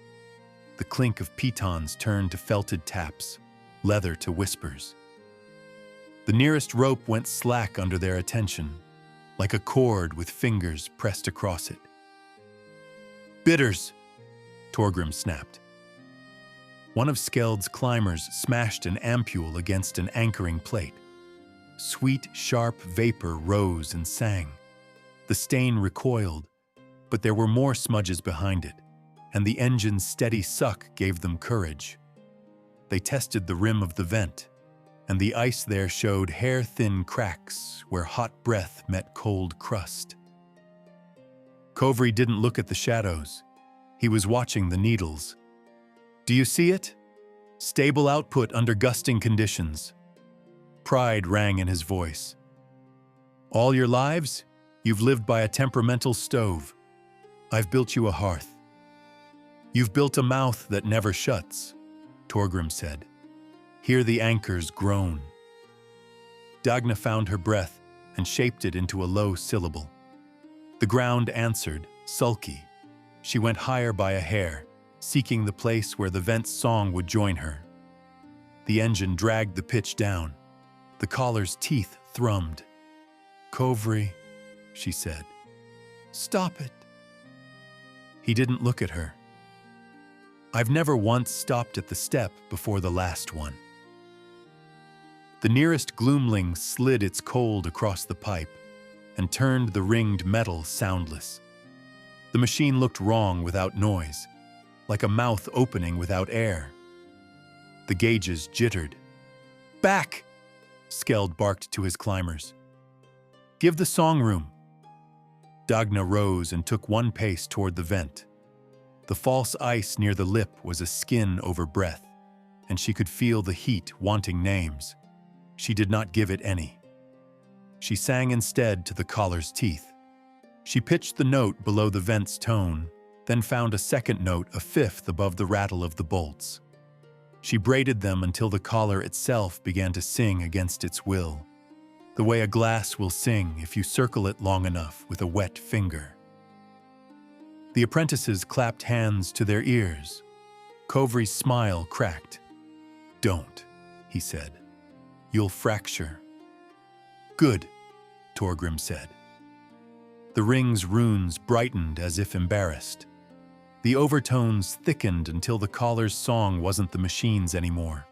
The clink of pitons turned to felted taps, leather to whispers. The nearest rope went slack under their attention, like a cord with fingers pressed across it. "Bitters!" Torgrim snapped. One of Skeld's climbers smashed an ampule against an anchoring plate. Sweet, sharp vapor rose and sang. The stain recoiled, but there were more smudges behind it, and the engine's steady suck gave them courage. They tested the rim of the vent, and the ice there showed hair-thin cracks where hot breath met cold crust. Kovri didn't look at the shadows. He was watching the needles. "Do you see it? Stable output under gusting conditions." Pride rang in his voice. "All your lives, you've lived by a temperamental stove. I've built you a hearth." "You've built a mouth that never shuts," Torgrim said. "Hear the anchors groan." Dagna found her breath and shaped it into a low syllable. The ground answered, sulky. She went higher by a hair, seeking the place where the vent's song would join her. The engine dragged the pitch down. The collar's teeth thrummed. "Kovri," she said. "Stop it." He didn't look at her. "I've never once stopped at the step before the last one." The nearest gloomling slid its cold across the pipe and turned the ringed metal soundless. The machine looked wrong without noise, like a mouth opening without air. The gauges jittered. "Back!" Skeld barked to his climbers. "Give the song room." Dagna rose and took one pace toward the vent. The false ice near the lip was a skin over breath, and she could feel the heat wanting names. She did not give it any. She sang instead to the collar's teeth. She pitched the note below the vent's tone, then found a second note a fifth above the rattle of the bolts. She braided them until the collar itself began to sing against its will, the way a glass will sing if you circle it long enough with a wet finger. The apprentices clapped hands to their ears. Kovri's smile cracked. "Don't," he said. "You'll fracture." "Good," Torgrim said. The ring's runes brightened as if embarrassed. The overtones thickened until the collar's song wasn't the machine's anymore.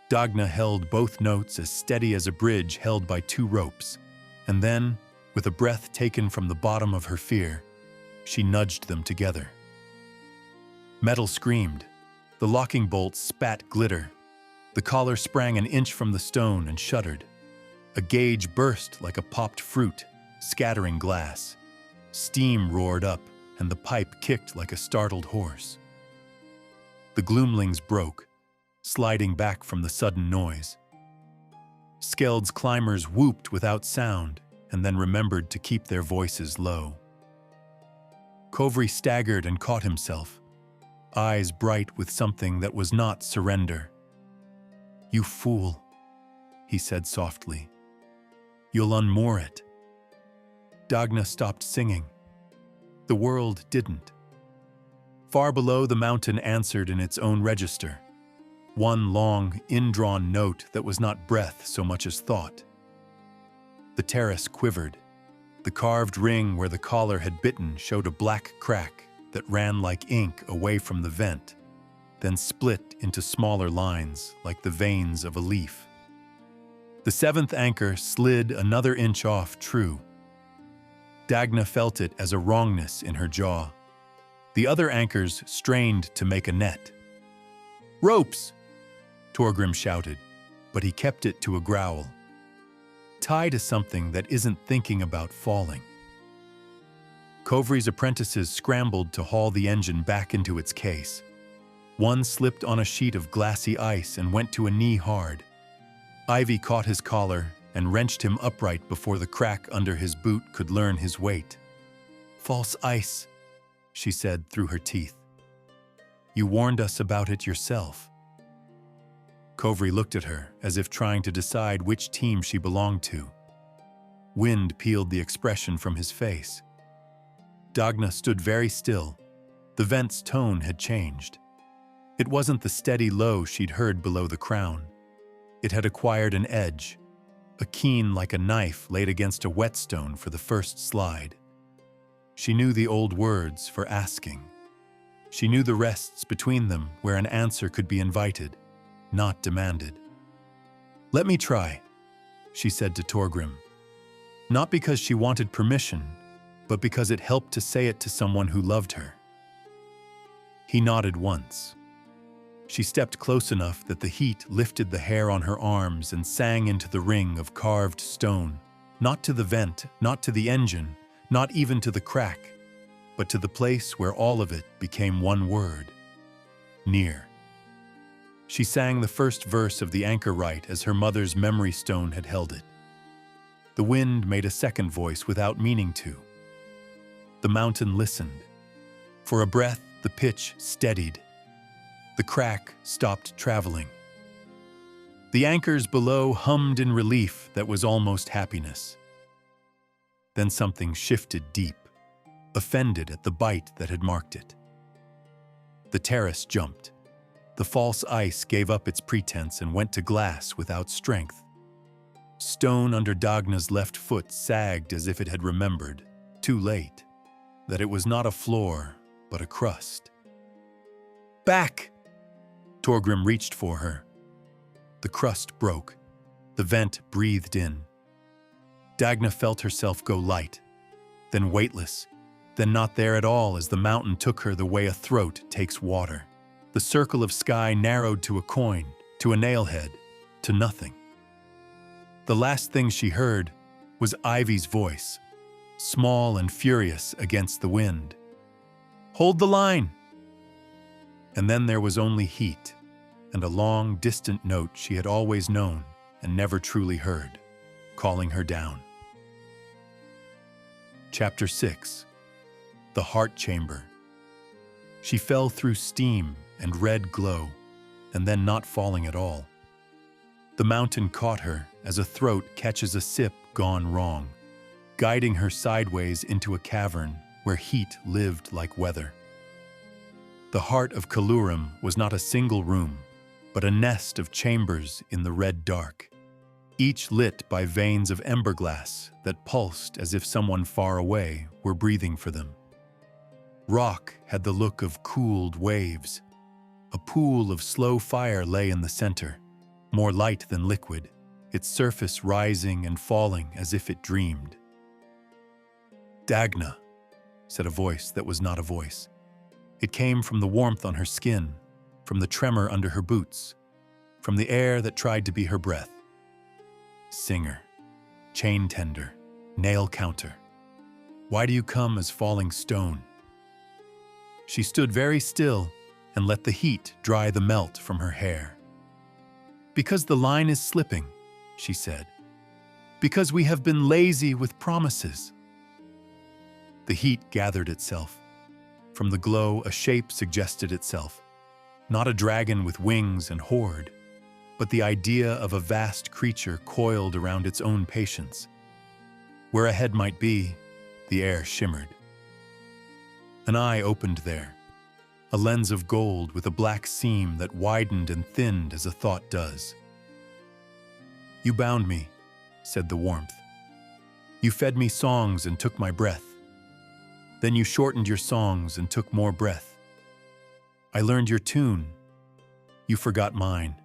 Dagna held both notes as steady as a bridge held by two ropes, and then, with a breath taken from the bottom of her fear, she nudged them together. Metal screamed. The locking bolts spat glitter. The collar sprang an inch from the stone and shuddered. A gauge burst like a popped fruit, scattering glass. Steam roared up, and the pipe kicked like a startled horse. The gloomlings broke, sliding back from the sudden noise. Skeld's climbers whooped without sound, and then remembered to keep their voices low. Kovri staggered and caught himself, eyes bright with something that was not surrender. "You fool," he said softly. "You'll unmoor it." Dagna stopped singing. The world didn't. Far below, the mountain answered in its own register. One long, indrawn note that was not breath so much as thought. The terrace quivered. The carved ring where the collar had bitten showed a black crack that ran like ink away from the vent, then split into smaller lines like the veins of a leaf. The seventh anchor slid another inch off true. Dagna felt it as a wrongness in her jaw. The other anchors strained to make a net. "Ropes!" Torgrim shouted, but he kept it to a growl. "Tie to something that isn't thinking about falling." Kovri's apprentices scrambled to haul the engine back into its case. One slipped on a sheet of glassy ice and went to a knee hard. Ivy caught his collar and wrenched him upright before the crack under his boot could learn his weight. "False ice," she said through her teeth. "You warned us about it yourself." Kovri looked at her as if trying to decide which team she belonged to. Wind peeled the expression from his face. Dagna stood very still. The vent's tone had changed. It wasn't the steady low she'd heard below the crown. It had acquired an edge, a keen like a knife laid against a whetstone for the first slide. She knew the old words for asking. She knew the rests between them where an answer could be invited, not demanded. "Let me try," she said to Torgrim. Not because she wanted permission, but because it helped to say it to someone who loved her. He nodded once. She stepped close enough that the heat lifted the hair on her arms and sang into the ring of carved stone, not to the vent, not to the engine, not even to the crack, but to the place where all of it became one word: near. She sang the first verse of the anchor right as her mother's memory stone had held it. The wind made a second voice without meaning to. The mountain listened. For a breath, the pitch steadied. The crack stopped traveling. The anchors below hummed in relief that was almost happiness. Then something shifted deep, offended at the bite that had marked it. The terrace jumped. The false ice gave up its pretense and went to glass without strength. Stone under Dagna's left foot sagged as if it had remembered, too late, that it was not a floor, but a crust. "Back!" Torgrim reached for her. The crust broke. The vent breathed in. Dagna felt herself go light, then weightless, then not there at all as the mountain took her the way a throat takes water. The circle of sky narrowed to a coin, to a nailhead, to nothing. The last thing she heard was Ivy's voice, small and furious against the wind. "Hold the line!" And then there was only heat, and a long, distant note she had always known and never truly heard, calling her down. Chapter 6. The Heart Chamber. She fell through steam and red glow, and then not falling at all. The mountain caught her as a throat catches a sip gone wrong, guiding her sideways into a cavern where heat lived like weather. The heart of Kallurim was not a single room, but a nest of chambers in the red dark, each lit by veins of emberglass that pulsed as if someone far away were breathing for them. Rock had the look of cooled waves. A pool of slow fire lay in the center, more light than liquid, its surface rising and falling as if it dreamed. "Dagna," said a voice that was not a voice. It came from the warmth on her skin, from the tremor under her boots, from the air that tried to be her breath. Singer, chain tender, nail counter. Why do you come as falling stone? She stood very still and let the heat dry the melt from her hair. "Because the line is slipping," she said. "Because we have been lazy with promises." The heat gathered itself. From the glow, a shape suggested itself. Not a dragon with wings and hoard, but the idea of a vast creature coiled around its own patience. Where a head might be, the air shimmered. An eye opened there, a lens of gold with a black seam that widened and thinned as a thought does. "You bound me," said the warmth. "You fed me songs and took my breath. Then you shortened your songs and took more breath. I learned your tune. You forgot mine."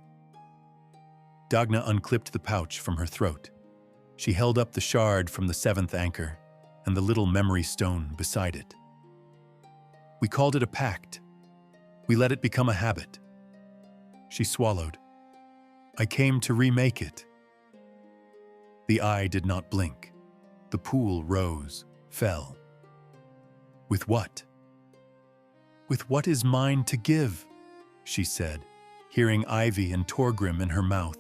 Dagna unclipped the pouch from her throat. She held up the shard from the seventh anchor and the little memory stone beside it. "We called it a pact. We let it become a habit." She swallowed. "I came to remake it." The eye did not blink. The pool rose, fell. "With what?" "With what is mine to give," she said, hearing Ivy and Torgrim in her mouth.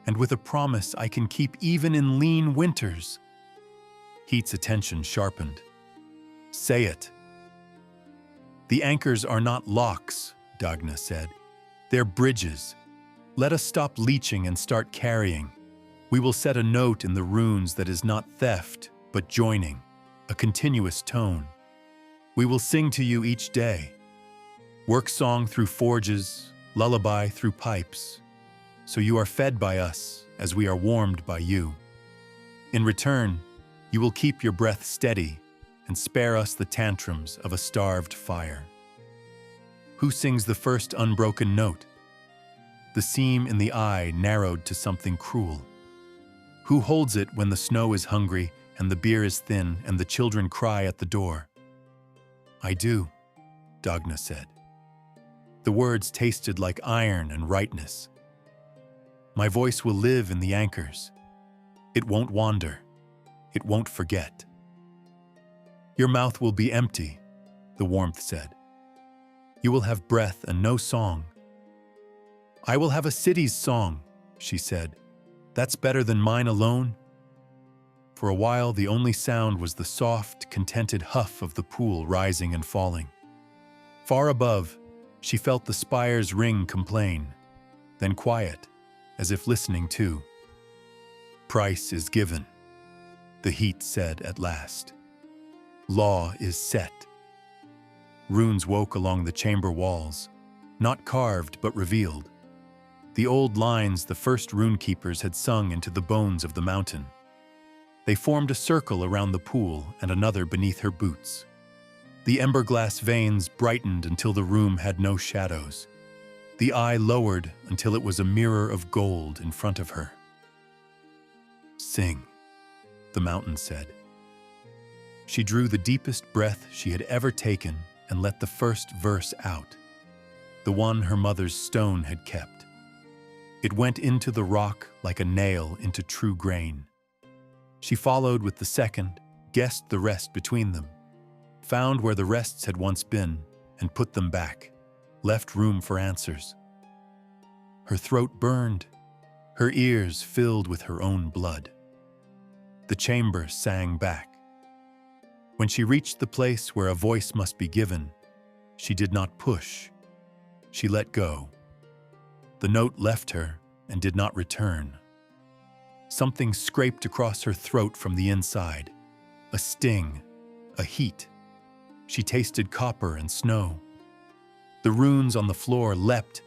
"And with a promise I can keep even in lean winters." Heat's attention sharpened. "Say it." "The anchors are not locks," Dagna said. "They're bridges. Let us stop leeching and start carrying. We will set a note in the runes that is not theft, but joining, a continuous tone. We will sing to you each day. Work song through forges, lullaby through pipes. So you are fed by us as we are warmed by you. In return, you will keep your breath steady and spare us the tantrums of a starved fire. Who sings the first unbroken note? The seam in the eye narrowed to something cruel. Who holds it when the snow is hungry and the beer is thin and the children cry at the door? "I do," Dagna said. The words tasted like iron and rightness. "My voice will live in the anchors. It won't wander. It won't forget." "Your mouth will be empty," the warmth said. "You will have breath and no song." "I will have a city's song," she said. "That's better than mine alone." For a while, the only sound was the soft, contented huff of the pool rising and falling. Far above, she felt the spire's ring complain, then quiet, as if listening too. "Price is given." the heat said at last. Law is set. Runes woke along the chamber walls, not carved but revealed. The old lines the first runekeepers had sung into the bones of the mountain. They formed a circle around the pool and another beneath her boots. The emberglass veins brightened until the room had no shadows. The eye lowered until it was a mirror of gold in front of her. Sing, the mountain said. She drew the deepest breath she had ever taken and let the first verse out, the one her mother's stone had kept. It went into the rock like a nail into true grain. She followed with the second, guessed the rest between them, found where the rests had once been, and put them back, left room for answers. Her throat burned, her ears filled with her own blood. The chamber sang back. When she reached the place where a voice must be given, she did not push. She let go. The note left her and did not return. Something scraped across her throat from the inside. A sting, a heat. She tasted copper and snow. The runes on the floor leapt,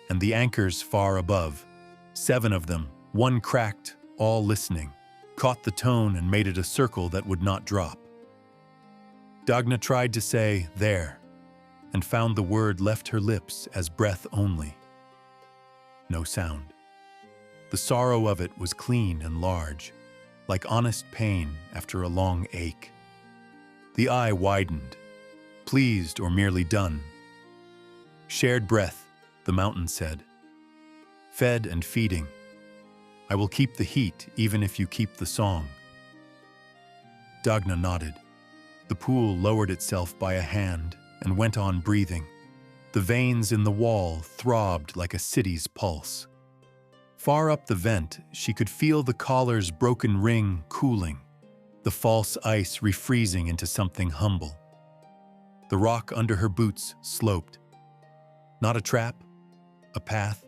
and the anchors far above, 7 of them, one cracked, all listening, caught the tone and made it a circle that would not drop. Dagna tried to say, there, and found the word left her lips as breath only. No sound. The sorrow of it was clean and large, like honest pain after a long ache. The eye widened, pleased or merely done. Shared breath, the mountain said. Fed and feeding. I will keep the heat even if you keep the song. Dagna nodded. The pool lowered itself by a hand and went on breathing. The veins in the wall throbbed like a city's pulse. Far up the vent, she could feel the collar's broken ring cooling, the false ice refreezing into something humble. The rock under her boots sloped. Not a trap, a path.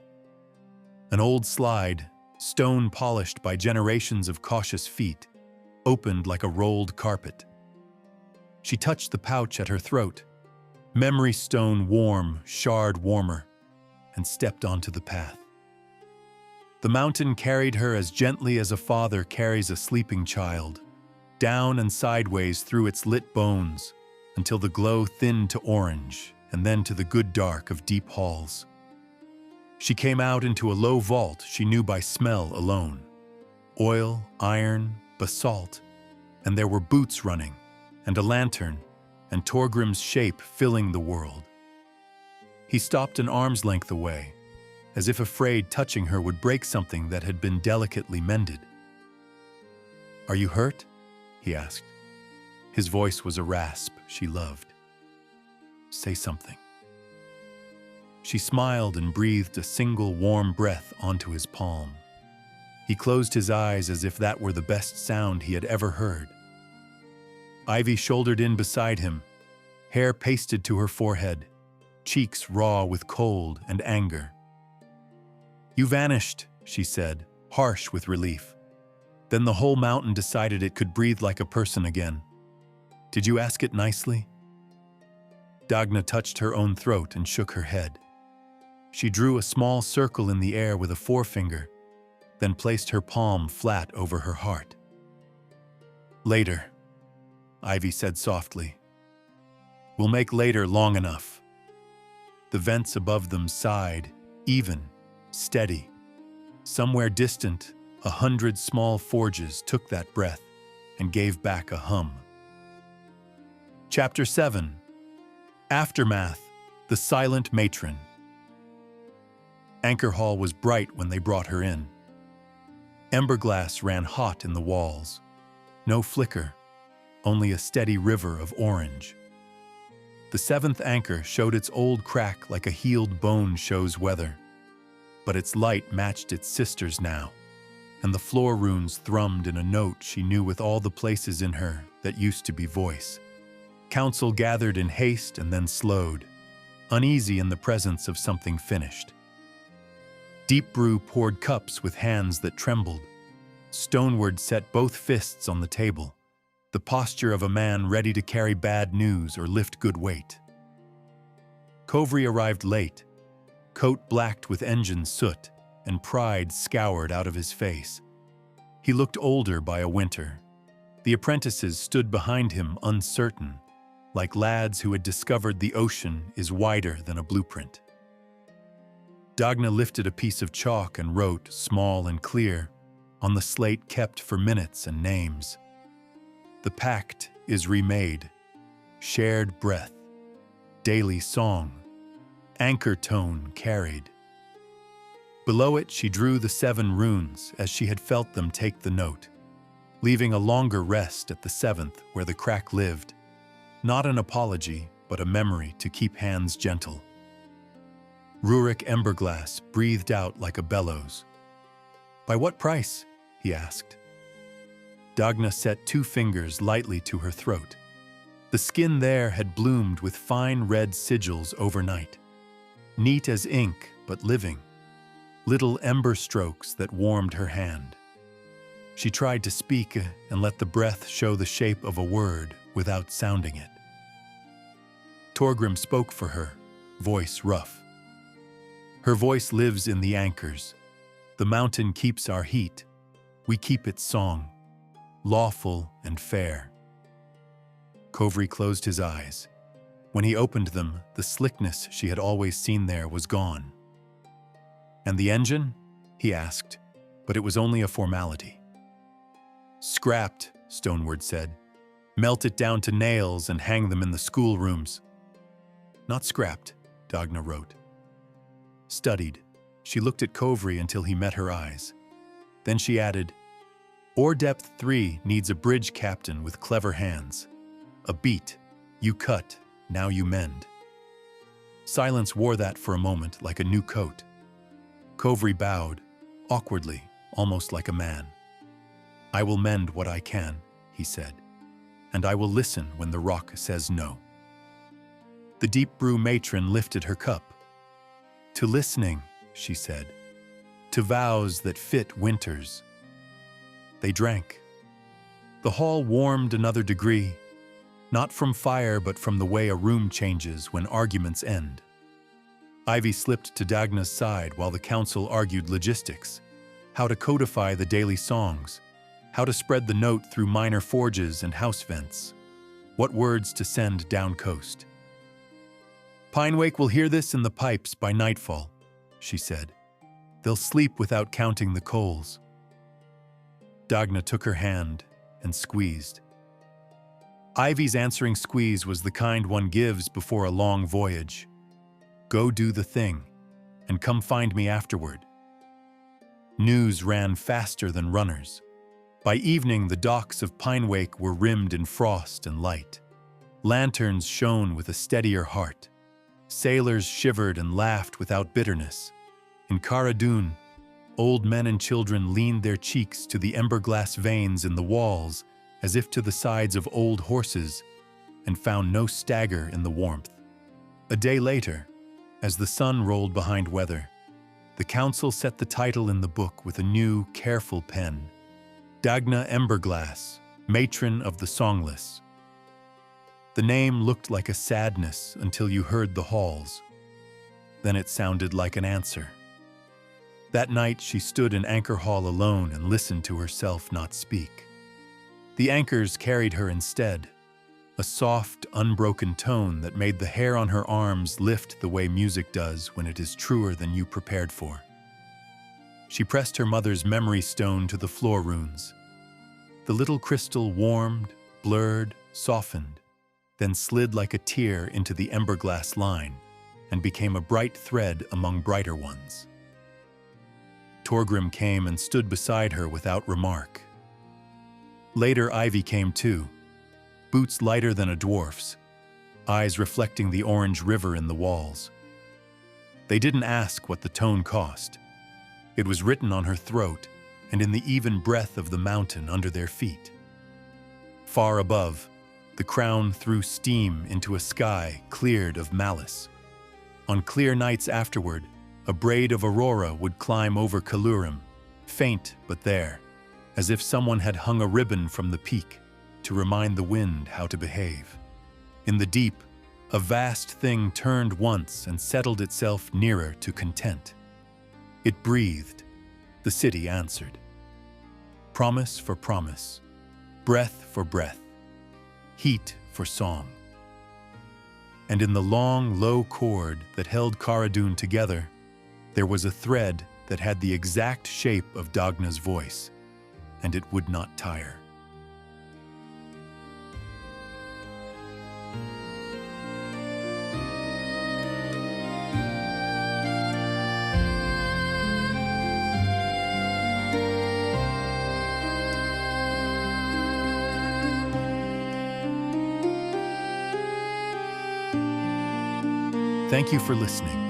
An old slide, stone polished by generations of cautious feet, opened like a rolled carpet. She touched the pouch at her throat, memory stone warm, shard warmer, and stepped onto the path. The mountain carried her as gently as a father carries a sleeping child, down and sideways through its lit bones, until the glow thinned to orange, and then to the good dark of deep halls. She came out into a low vault she knew by smell alone. Oil, iron, basalt, and there were boots running, and a lantern, and Torgrim's shape filling the world. He stopped an arm's length away, as if afraid touching her would break something that had been delicately mended. "Are you hurt?" he asked. His voice was a rasp she loved. "Say something." She smiled and breathed a single warm breath onto his palm. He closed his eyes as if that were the best sound he had ever heard. Ivy shouldered in beside him, hair pasted to her forehead, cheeks raw with cold and anger. "You vanished," she said, harsh with relief. Then the whole mountain decided it could breathe like a person again. "Did you ask it nicely?" Dagna touched her own throat and shook her head. She drew a small circle in the air with a forefinger, then placed her palm flat over her heart. "Later," Ivy said softly. "We'll make later long enough." The vents above them sighed, even, steady. Somewhere distant, 100 small forges took that breath and gave back a hum. Chapter 7. Aftermath, the Silent Matron. Anchor Hall was bright when they brought her in. Emberglass ran hot in the walls. No flicker, only a steady river of orange. The 7th anchor showed its old crack like a healed bone shows weather. But its light matched its sister's now, and the floor runes thrummed in a note she knew with all the places in her that used to be voice. Council gathered in haste and then slowed, uneasy in the presence of something finished. Deep Brew poured cups with hands that trembled. Stoneward set both fists on the table, the posture of a man ready to carry bad news or lift good weight. Kovri arrived late, coat blacked with engine soot and pride scoured out of his face. He looked older by a winter. The apprentices stood behind him uncertain, like lads who had discovered the ocean is wider than a blueprint. Dagna lifted a piece of chalk and wrote, small and clear, on the slate kept for minutes and names. The pact is remade, shared breath, daily song, anchor tone carried. Below it she drew the 7 runes as she had felt them take the note, leaving a longer rest at the 7th where the crack lived, not an apology, but a memory to keep hands gentle. Runekeeper Emberglass breathed out like a bellows. "By what price?" he asked. Dagna set 2 fingers lightly to her throat. The skin there had bloomed with fine red sigils overnight, neat as ink but living, little ember strokes that warmed her hand. She tried to speak and let the breath show the shape of a word without sounding it. Torgrim spoke for her, voice rough. Her voice lives in the anchors. The mountain keeps our heat. We keep its song, lawful and fair. Kovri closed his eyes. When he opened them, the slickness she had always seen there was gone. "And the engine?" he asked, but it was only a formality. "Scrapped," Stoneward said. "Melt it down to nails and hang them in the schoolrooms." "Not scrapped," Dagna wrote. Studied, she looked at Kovri until he met her eyes. Then she added, "Ore depth 3 needs a bridge captain with clever hands. A beat, you cut, now you mend." Silence wore that for a moment like a new coat. Kovri bowed, awkwardly, almost like a man. "I will mend what I can," he said, "and I will listen when the rock says no." The deep brew matron lifted her cup. "To listening," she said, "to vows that fit winters." They drank. The hall warmed another degree, not from fire but from the way a room changes when arguments end. Ivy slipped to Dagna's side while the council argued logistics, how to codify the daily songs, how to spread the note through minor forges and house vents, what words to send down coast. "Pinewake will hear this in the pipes by nightfall," she said. "They'll sleep without counting the coals." Dagna took her hand and squeezed. Ivy's answering squeeze was the kind one gives before a long voyage. "Go do the thing, and come find me afterward." News ran faster than runners. By evening, the docks of Pinewake were rimmed in frost and light. Lanterns shone with a steadier heart. Sailors shivered and laughed without bitterness. In Kharradûn, old men and children leaned their cheeks to the emberglass veins in the walls as if to the sides of old horses, and found no stagger in the warmth. A day later, as the sun rolled behind weather, the council set the title in the book with a new, careful pen: Dagna Emberglass, Matron of the Songless. The name looked like a sadness until you heard the halls. Then it sounded like an answer. That night she stood in Anchor Hall alone and listened to herself not speak. The anchors carried her instead, a soft, unbroken tone that made the hair on her arms lift the way music does when it is truer than you prepared for. She pressed her mother's memory stone to the floor runes. The little crystal warmed, blurred, softened, then slid like a tear into the emberglass line and became a bright thread among brighter ones. Torgrim came and stood beside her without remark. Later, Ivy came too, boots lighter than a dwarf's, eyes reflecting the orange river in the walls. They didn't ask what the tone cost. It was written on her throat and in the even breath of the mountain under their feet. Far above, the crown threw steam into a sky cleared of malice. On clear nights afterward, a braid of aurora would climb over Kallurim, faint but there, as if someone had hung a ribbon from the peak to remind the wind how to behave. In the deep, a vast thing turned once and settled itself nearer to content. It breathed. The city answered. Promise for promise, breath for breath, heat for song. And in the long, low cord that held Kharradûn together, there was a thread that had the exact shape of Dagna's voice, and it would not tire. Thank you for listening.